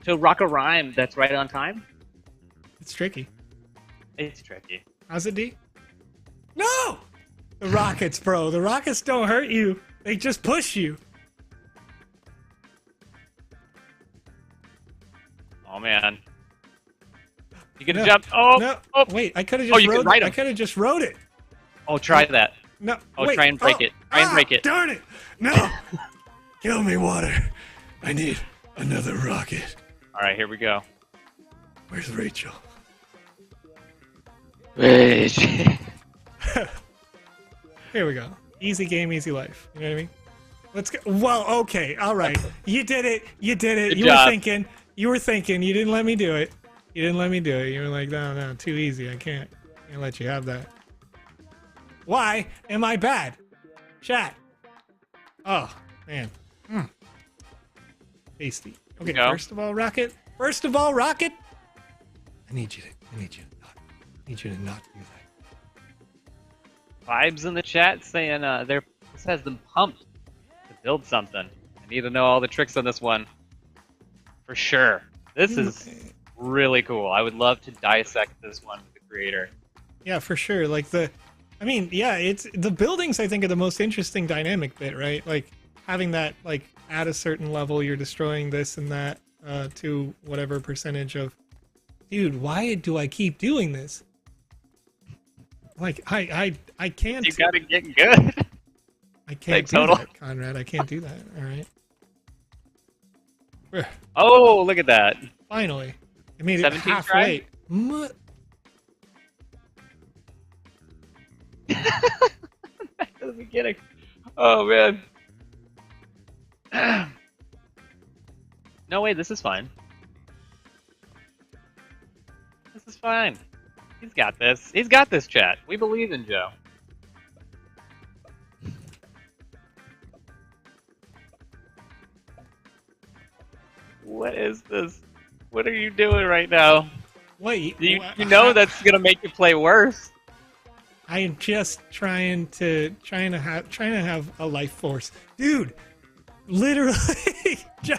to rock a rhyme that's right on time. It's tricky. It's tricky. How's it, D? No! The rockets, bro. The rockets don't hurt you. They just push you. Oh, man. You can jump. Oh, no. Oh, wait. I could have just you can ride 'em. I could have just rode it. Oh, try that. No. Oh, wait. try and break it. Try and break it. Darn it. No. Kill me, water. I need another rocket. All right, here we go. Where's Rachel? Here we go. Easy game, easy life. You know what I mean? Let's go. Well, okay. All right. You did it. You did it. Good You job. were thinking. You were thinking. You didn't let me do it. You didn't let me do it. You were like, no, too easy. I can't let you have that. Why am I bad? Chat. Oh, man. Tasty. Okay, first of all, Rocket. First of all, Rocket. I need you to not do that. Vibes in the chat saying this has them pumped to build something. I need to know all the tricks on this one. For sure. This is really cool. I would love to dissect this one with the creator. Yeah, for sure. Like it's the buildings I think are the most interesting dynamic bit, right? Like having that like at a certain level you're destroying this and that to whatever percentage of dude, why do I keep doing this? Like I can't. You gotta get good. I can't do that, Conrad. I can't do that. All right. Oh, look at that. Finally, I made it halfway. Back to the beginning. Oh man. No way. This is fine. This is fine. He's got this. He's got this, chat. We believe in Joe. What is this? What are you doing right now? Wait, you know that's gonna make you play worse. I am just trying to have a life force, dude. Literally, Joe,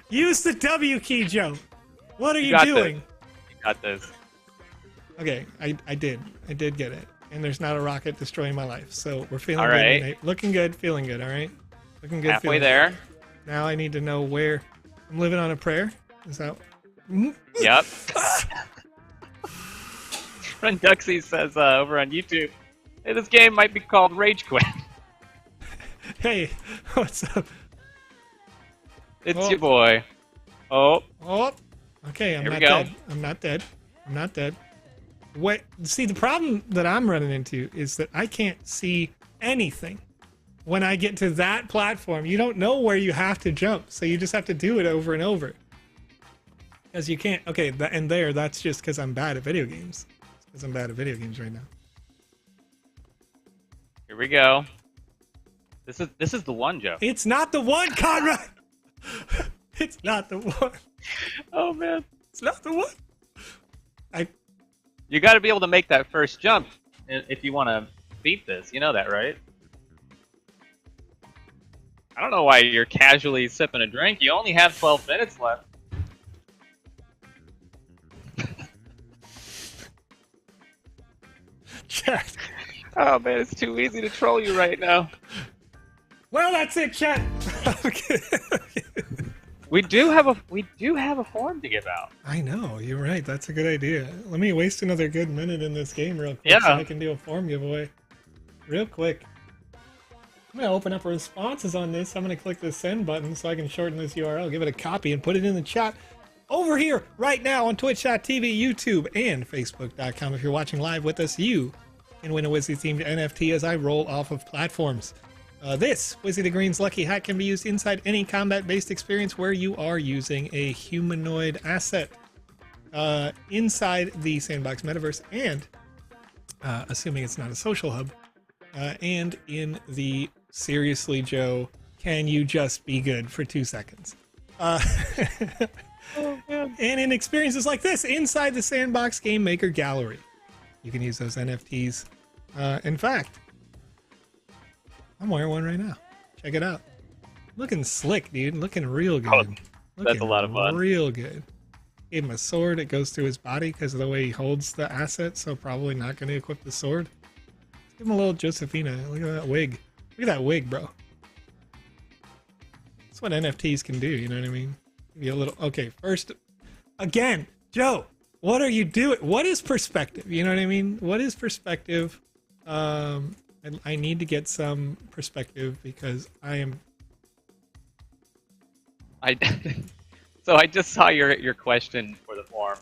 use the W key, Joe. What are you doing? You got this. Okay, I did get it, and there's not a rocket destroying my life, so we're feeling all good. right. Tonight. Looking good, feeling good. All right, looking good. Halfway there. Good. Now I need to know where I'm living on a prayer. Is that? Yep. Friend Duxie says over on YouTube, hey, this game might be called Rage Quit. Hey, what's up? It's your boy. Oh. Okay, I'm Here not we go. dead. I'm not dead. I'm not dead. Wait, see, the problem that I'm running into is that I can't see anything. When I get to that platform, you don't know where you have to jump, so you just have to do it over and over. Because you can't. Okay, that's just because I'm bad at video games. Because I'm bad at video games right now. Here we go. This is the one, Joe. It's not the one, Conrad. It's not the one. Oh man, It's not the one. you got to be able to make that first jump if you want to beat this. You know that, right? I don't know why you're casually sipping a drink. You only have 12 minutes left. Chat. Oh man, it's too easy to troll you right now. Well, that's it, chat. Okay. We do have a form to give out. I know, you're right. That's a good idea. Let me waste another good minute in this game real quick Yeah. so I can do a form giveaway. Real quick. I'm going to open up responses on this. I'm going to click the send button so I can shorten this URL, give it a copy, and put it in the chat over here right now on twitch.tv, YouTube, and facebook.com. If you're watching live with us, you can win a Wizzy-themed NFT as I roll off of platforms. This Wizzy the Green's Lucky Hat can be used inside any combat-based experience where you are using a humanoid asset inside the Sandbox Metaverse and, assuming it's not a social hub, and in the Seriously Joe, can you just be good for 2 seconds? And in experiences like this, inside the Sandbox Game Maker gallery, you can use those NFTs. In fact, I'm wearing one right now. Check it out. Looking slick, dude. Looking real good. Oh, that's a lot of fun. Real good. Gave him a sword. It goes through his body because of the way he holds the asset, so probably not going to equip the sword. Let's give him a little Josephina. Look at that wig. Look at that wig, bro. That's what NFTs can do, you know what I mean? Give you a little... Okay, first... Again, Joe, what are you doing? What is perspective? You know what I mean? What is perspective? I need to get some perspective because I am... So I just saw your question for the form.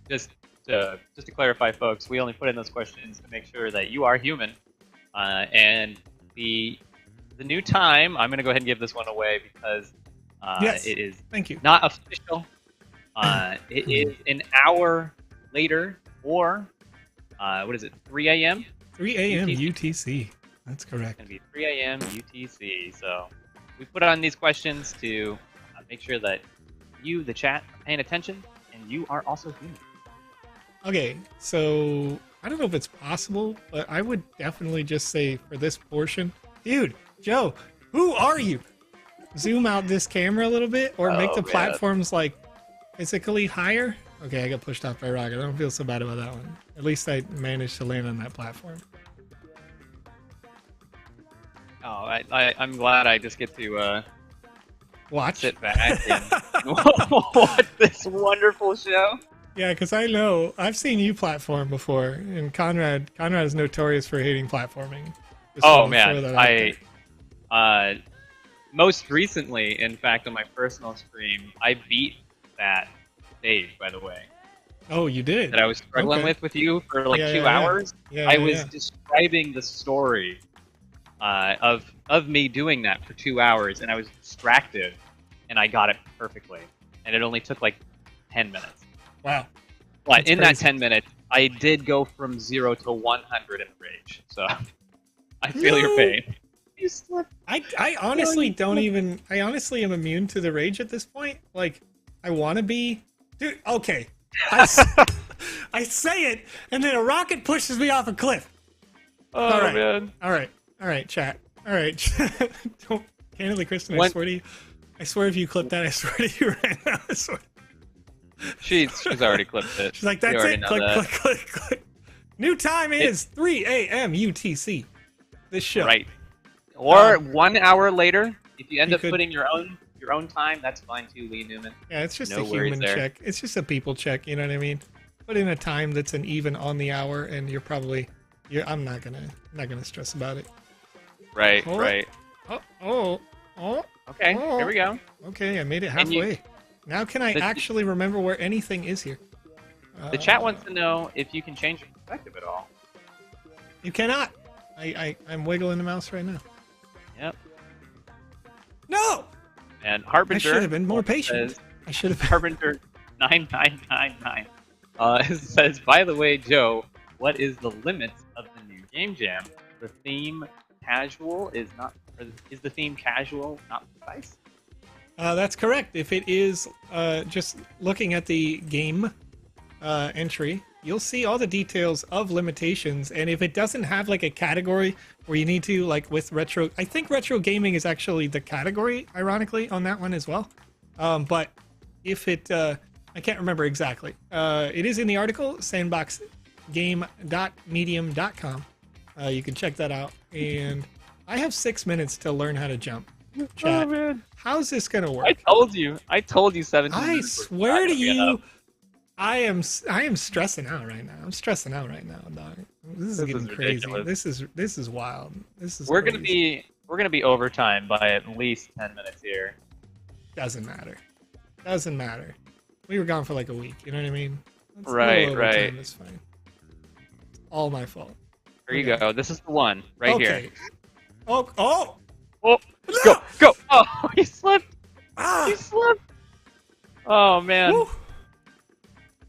Just to clarify, folks, we only put in those questions to make sure that you are human. And the new time, I'm going to go ahead and give this one away because yes, it is thank you. not official. It is an hour later, or what is it, 3 a.m.? 3 a.m. UTC. That's correct. It's going to be 3 a.m. UTC. So we put on these questions to make sure that you, the chat, are paying attention, and you are also human. Okay, so I don't know if it's possible, but I would definitely just say for this portion, dude, Joe, who are you? Zoom out this camera a little bit, or make the platforms like physically higher. Okay, I got pushed off by a rocket. I don't feel so bad about that one. At least I managed to land on that platform. Oh, I'm glad I just get to sit back and watch this wonderful show. Yeah, because I know I've seen you platform before, and Conrad is notorious for hating platforming. Oh man, most recently, in fact, on my personal stream, I beat that stage. By the way. Oh, you did? That I was struggling with you for like 2 hours. Yeah, I was describing the story of me doing that for 2 hours, and I was distracted, and I got it perfectly, and it only took like 10 minutes. Wow! But That's in crazy. that 10 minutes, I did go from 0 to 100 in rage. So I feel your pain. You slipped. I honestly don't even. I honestly am immune to the rage at this point. Like, I want to be, dude. Okay. I say it, and then a rocket pushes me off a cliff. Oh, all right. man. All right, chat. All right. Don't, candidly, Kristen, I swear to you. I swear if you clip that, I swear to you right now. I swear. She's already clipped it. She's like, that's it. Click. New time is 3 a.m. UTC. This show. Right. Or 1 hour later, if you end up putting your own time, that's fine too, Lee Newman. Yeah, it's just a human check. It's just a people check, you know what I mean? Put in a time that's an even on the hour, and you're probably... I'm not gonna stress about it. Right, Oh. right. Okay, here we go. Okay, I made it halfway. Now can I actually remember where anything is here? The chat wants to know if you can change your perspective at all. You cannot. I'm wiggling the mouse right now. Yep. No! And Harbinger... I should have been more patient. I should have... Harbinger 9999 says, by the way, Joe, what is the limit of the new Game Jam? The theme casual is not... Is the theme casual not precise? That's correct. If it is just looking at the game entry, you'll see all the details of limitations. And if it doesn't have like a category where you need to, like with retro, I think retro gaming is actually the category, ironically, on that one as well. But if it, I can't remember exactly. It is in the article, sandboxgame.medium.com. You can check that out. And I have 6 minutes to learn how to jump. Chat. Oh man, how's this gonna work? I told you 17 I minutes was swear not to gonna be you, enough. I am stressing out right now. I'm stressing out right now, dog. This is getting crazy. ridiculous. This is wild. This is We're crazy. gonna be overtime by at least 10 minutes here. Doesn't matter. Doesn't matter. We were gone for like a week. You know what I mean? It's a Right, little right. overtime, it's fine. All my fault. Here you go. This is the one right here. Oh, Oh, no! go! Oh, he slipped. Ah! He slipped. Oh man. Woo!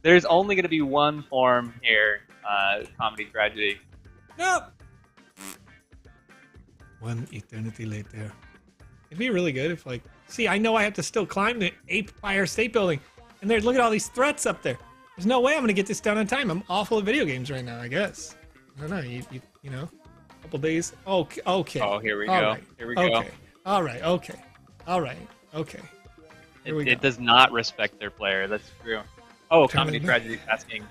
There's only gonna be one form here. Comedy tragedy. No! One eternity later. It'd be really good if, like, see, I know I have to still climb the Empire State Building, and there, look at all these threats up there. There's no way I'm gonna get this done on time. I'm awful at video games right now, I guess. I don't know. You know, a couple days. Okay. Okay. Oh, here we All go. right. Here we go. Okay. All right. Okay. All right. Okay. Here we go. It does not respect their player. That's true. Oh, Turn comedy it- tragedy is asking.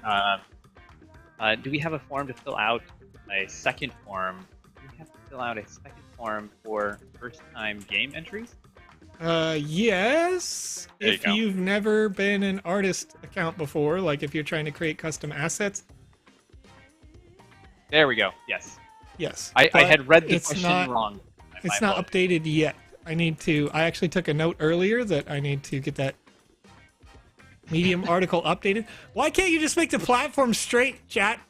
Do we have a form to fill out a second form? Do we have to fill out a second form for first-time game entries? Yes. There you If go. you've never been an artist account before, like if you're trying to create custom assets, There we go. Yes. yes. I But had read the it's question not, wrong. It's My not fault. updated yet. I actually took a note earlier that I need to get that Medium article updated. Why can't you just make the platform straight, chat?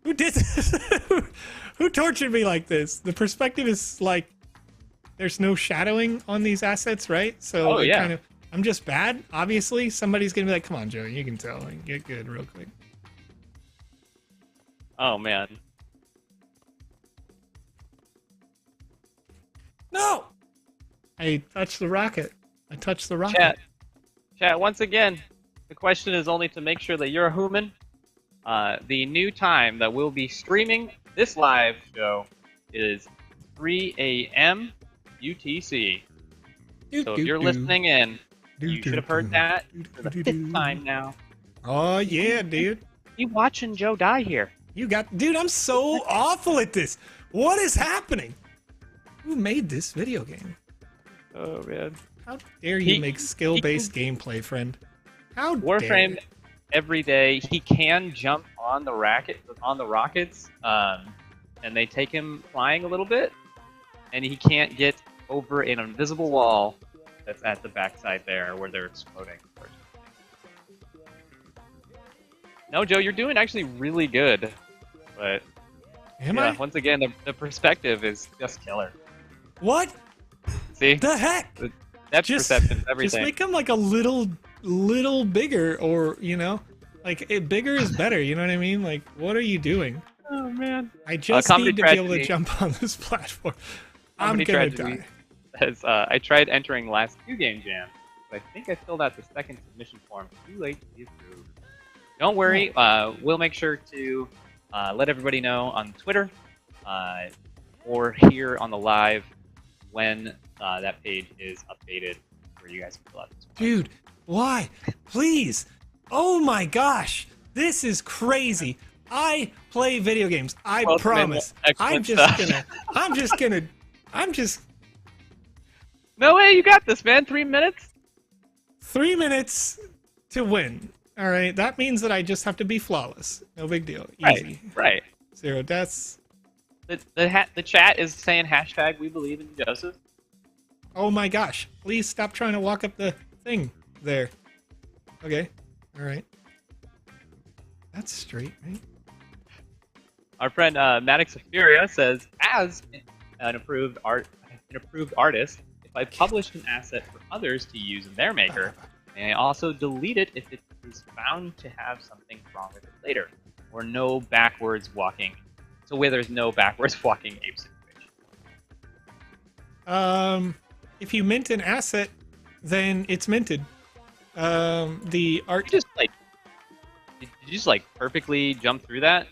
Who did this? Who tortured me like this? The perspective is like there's no shadowing on these assets, right? So Oh, it yeah. kind of, I'm just bad. Obviously, somebody's gonna be like, "Come on, Joe, you can tell. Like, get good real quick." Oh man. No, I touched the rocket. Chat. Once again, the question is only to make sure that you're a human. The new time that we'll be streaming this live show is 3 a.m. UTC. So if you're listening in, you should have heard that for the 5th time now. Oh yeah, dude. You watching Joe die here? Dude, I'm so awful at this. What is happening? Who made this video game? Oh man. How dare you make skill-based gameplay, friend? How dare Warframe you? every day. He can jump on the rockets, and they take him flying a little bit, and he can't get over an invisible wall that's at the backside there where they're exploding. No, Joe, you're doing actually really good, but Am I? once again, the perspective is just killer. What See, the heck? depth perception, everything. Just make him like a little bigger, or bigger is better. You know what I mean? Like, what are you doing? Oh man. I just Comedy need to be able to tragedy. jump on this platform. I'm Comedy gonna tragedy. die. As I tried entering last 2 game jam, but I think I filled out the second submission form too late to be approved. Don't worry, we'll make sure to let everybody know on Twitter or here on the live when that page is updated where you guys can fill out this form. Dude, why? Please. Oh my gosh. This is crazy. I play video games. I Well, promise. excellent stuff. I'm just No way, you got this, man. 3 minutes? 3 minutes to win. All right. That means that I just have to be flawless. No big deal. Easy. Right. 0 deaths. The chat is saying hashtag we believe in Joseph. Oh my gosh. Please stop trying to walk up the thing there. Okay. All right. That's straight, right? Our friend Maddox Furia says, as an approved artist, if I publish an asset for others to use in their maker, may I also delete it if it is found to have something wrong with it later, or no backwards walking. So where there's no backwards walking ape situation. If you mint an asset, then it's minted. The art. Did you just like perfectly jump through that?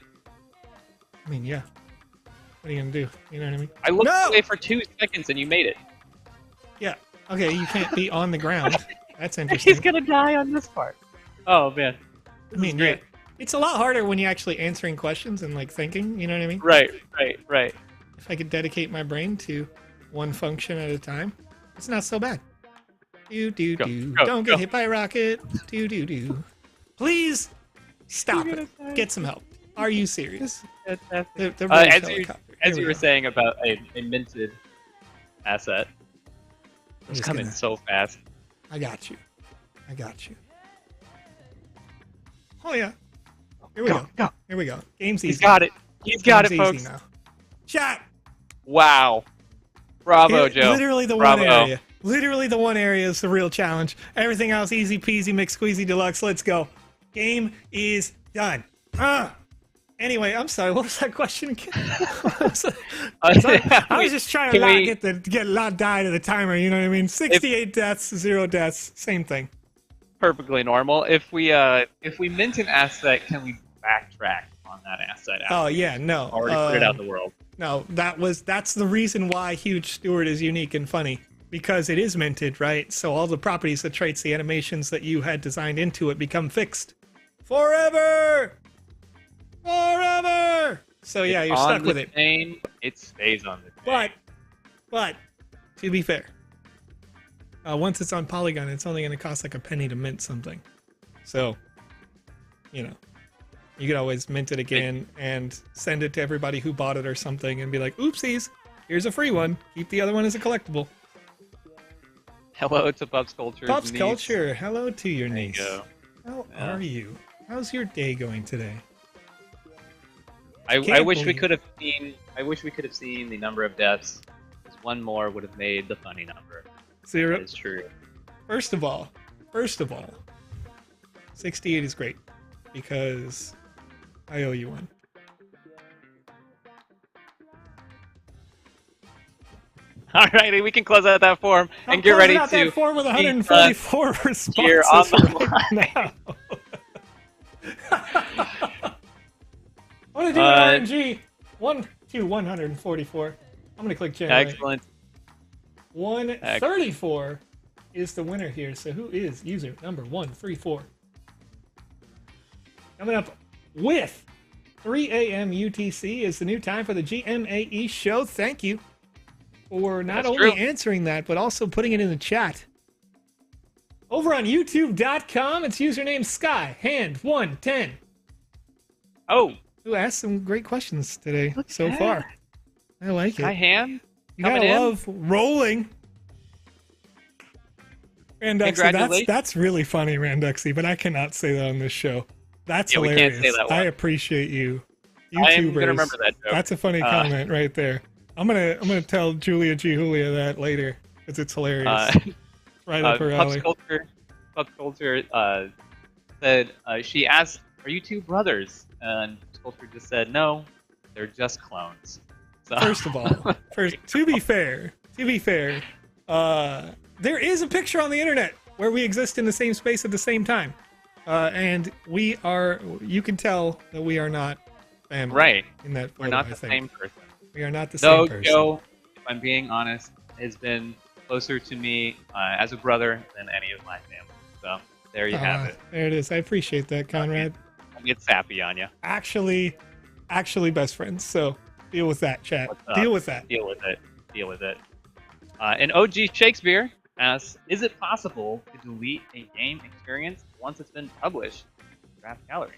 I mean, yeah. What are you gonna do? You know what I mean? I looked away for 2 seconds and you made it. Yeah. Okay, you can't be on the ground. That's interesting. He's gonna die on this part. Oh man. I mean, yeah. It's a lot harder when you're actually answering questions and like thinking. You know what I mean? Right. If I could dedicate my brain to one function at a time, it's not so bad. Don't get hit by a rocket. Please stop it. Get some help. Are you serious? As you were saying about a minted asset, it's coming so fast. I got you. Oh yeah. Here we go. Here we go. Game's easy. He's got it. He's got it, folks. Now. Chat. Wow. Bravo, Joe. Literally the one area. Literally the one area is the real challenge. Everything else easy peasy, McSqueezy deluxe. Let's go. Game is done. Anyway, I'm sorry. What was that question again? I was just trying to not die to the timer. You know what I mean? 68 deaths, 0 deaths, same thing. Perfectly normal. If we mint an asset, can we backtrack on that asset? Oh yeah, no. Already put it out in the world. No, that's the reason why Huge Steward is unique and funny, because it is minted, right? So all the properties, the traits, the animations that you had designed into it become fixed forever. So yeah, you're stuck with it. It stays on the chain. But to be fair, once it's on Polygon, it's only going to cost like a penny to mint something. So, you know, you could always mint it again and send it to everybody who bought it or something and be like, oopsies, here's a free one. Keep the other one as a collectible. Hello to Pups Culture. Pups Culture, hello to your there niece. You How are you? How's your day going today? I wish we could have seen. I wish we could have seen the number of deaths. Because one more would have made the funny number. 0. That is true. First of all, 68 is great because I owe you one. Alrighty, we can close out that form and get ready to. That form with 144 responses here on the right now. I'm gonna do an RNG. 144. I'm gonna click generate. Excellent. 134 is the winner here. So who is user number 134? Coming up with 3 a.m. UTC is the new time for the GMAE show. Thank you for not only answering that, but also putting it in the chat. Over on YouTube.com, it's username Sky Hand110. Oh. Who asked some great questions today so far. I like it. Sky Hand? You gotta love rolling. Randuxy, that's really funny, Randuxy, but I cannot say that on this show. That's hilarious. We can't say that one. I appreciate you. I'm gonna remember that joke. That's a funny comment right there. I'm gonna tell Julia G. Julia that later because it's hilarious. Right up her alley. Pups Culture said she asked, "Are you two brothers?" And Pups Culture just said, "No, they're just clones." So. First of all, to be fair, there is a picture on the internet where we exist in the same space at the same time, and we are. You can tell that we are not family. Right. In that photo, we're not the same person. We are not the same person. Joe, if I'm being honest, has been closer to me as a brother than any of my family. So there you have it. There it is. I appreciate that, Conrad. I'll get sappy on you. Actually best friends. So deal with that, chat. Deal with that. Deal with it. And OG Shakespeare asks, is it possible to delete a game experience once it's been published? Draft gallery.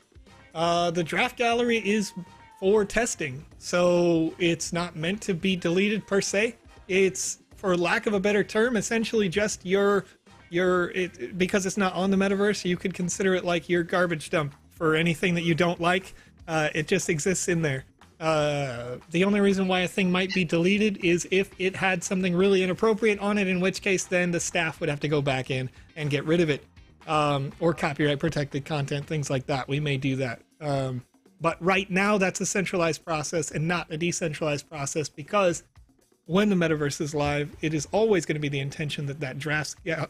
The draft gallery is for testing, so it's not meant to be deleted per se. It's, for lack of a better term, essentially just because it's not on the metaverse, you could consider it like your garbage dump for anything that you don't like. It just exists in there. The only reason why a thing might be deleted is if it had something really inappropriate on it, in which case then the staff would have to go back in and get rid of it. Or copyright protected content, things like that. We may do that. But right now that's a centralized process and not a decentralized process because when the metaverse is live, it is always going to be the intention that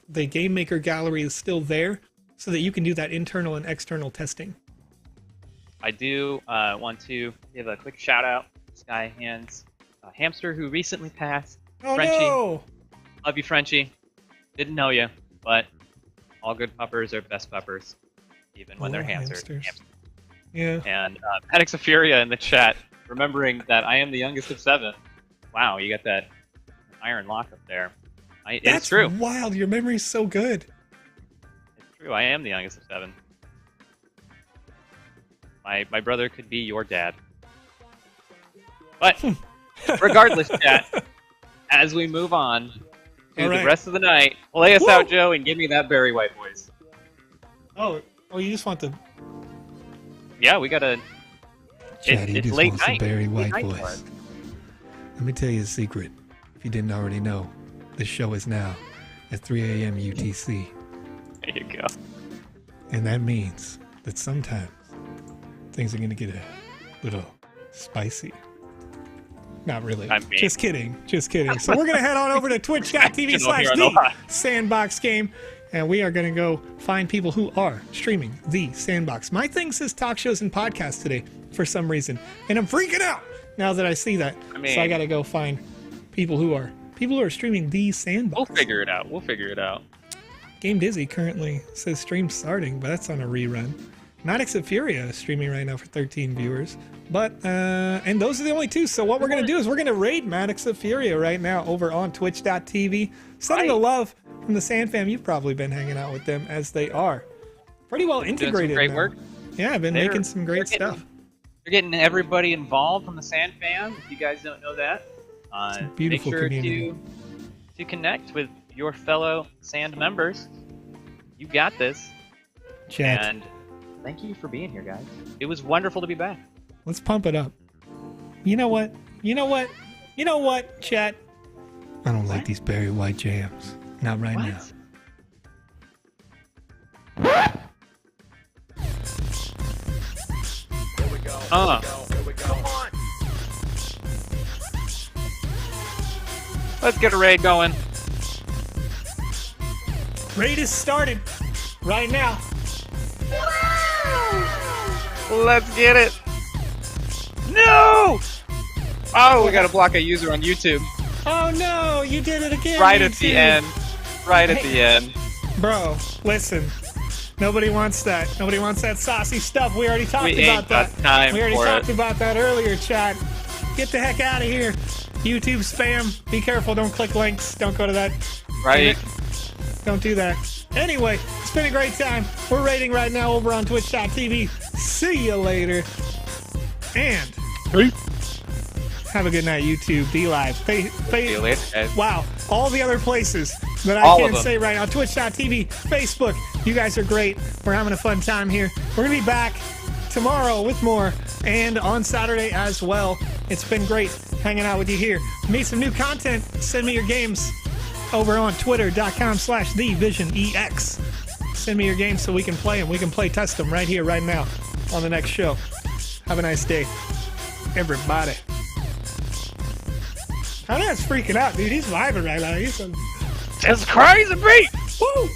the Game Maker gallery is still there so that you can do that internal and external testing. I do want to give a quick shout out to Sky Hands Hamster, who recently passed. Oh, Frenchie. no! Love you, Frenchie. Didn't know you, but all good puppers are best puppers, even when they're hamsters. Yeah. And Alex Florez in the chat, remembering that I am the youngest of 7. Wow, you got that iron lock up there. It's true. That's wild. Your memory's so good. It's true. I am the youngest of 7. My brother could be your dad. But regardless, chat, as we move on to the rest of the night, play us out, Joe, and give me that Barry White voice. Oh, you just want the... Yeah, we gotta... It's late night. Barry White voice. Let me tell you a secret. If you didn't already know, the show is now at 3 a.m. UTC. There you go. And that means that sometimes things are going to get a little spicy. Not really. I mean, just kidding. So we're going to head on over to twitch.tv/the Sandbox Game, and we are going to go find people who are streaming the Sandbox. My thing says talk shows and podcasts today for some reason, and I'm freaking out now that I see that. So I got to go find people who are streaming the Sandbox. We'll figure it out. Game Dizzy currently says stream starting, but that's on a rerun. Maddox of Furia is streaming right now for 13 viewers. But, and those are the only 2. So what we're going to do is we're going to raid Maddox of Furia right now over on twitch.tv. Sending the love from the Sand Fam. You've probably been hanging out with them as they are pretty well integrated. Doing some great work. Yeah, I've been making some great stuff. They're getting everybody involved from the Sand Fam. If you guys don't know that, beautiful make sure community. to connect with your fellow Sand members. You got this. Chat. And thank you for being here, guys. It was wonderful to be back. Let's pump it up. You know what, chat? I don't like these Barry White jams. Not right now. Let's get a raid going. Raid is started right now. Let's get it. No! Oh, we gotta block a user on YouTube. Oh no, you did it again. Right at the end. At the end. Bro, listen. Nobody wants that. Nobody wants that saucy stuff. We already talked about that. We already talked about that earlier, chat. Get the heck out of here. YouTube spam. Be careful. Don't click links. Don't go to that. Right. Don't do that. Anyway, it's been a great time. We're raiding right now over on twitch.tv. See you later. And have a good night, YouTube. Be live. See you later, guys. Wow. All the other places that I can't say right now. Twitch.tv, Facebook. You guys are great. We're having a fun time here. We're going to be back tomorrow with more and on Saturday as well. It's been great hanging out with you here. Need some new content? Send me your games over on twitter.com/thevisionex. Send me your games so we can play them. We can play test them right here, right now on the next show. Have a nice day, everybody. Conrad's freaking out, dude. He's vibing right now. He's It's crazy beat. Woo!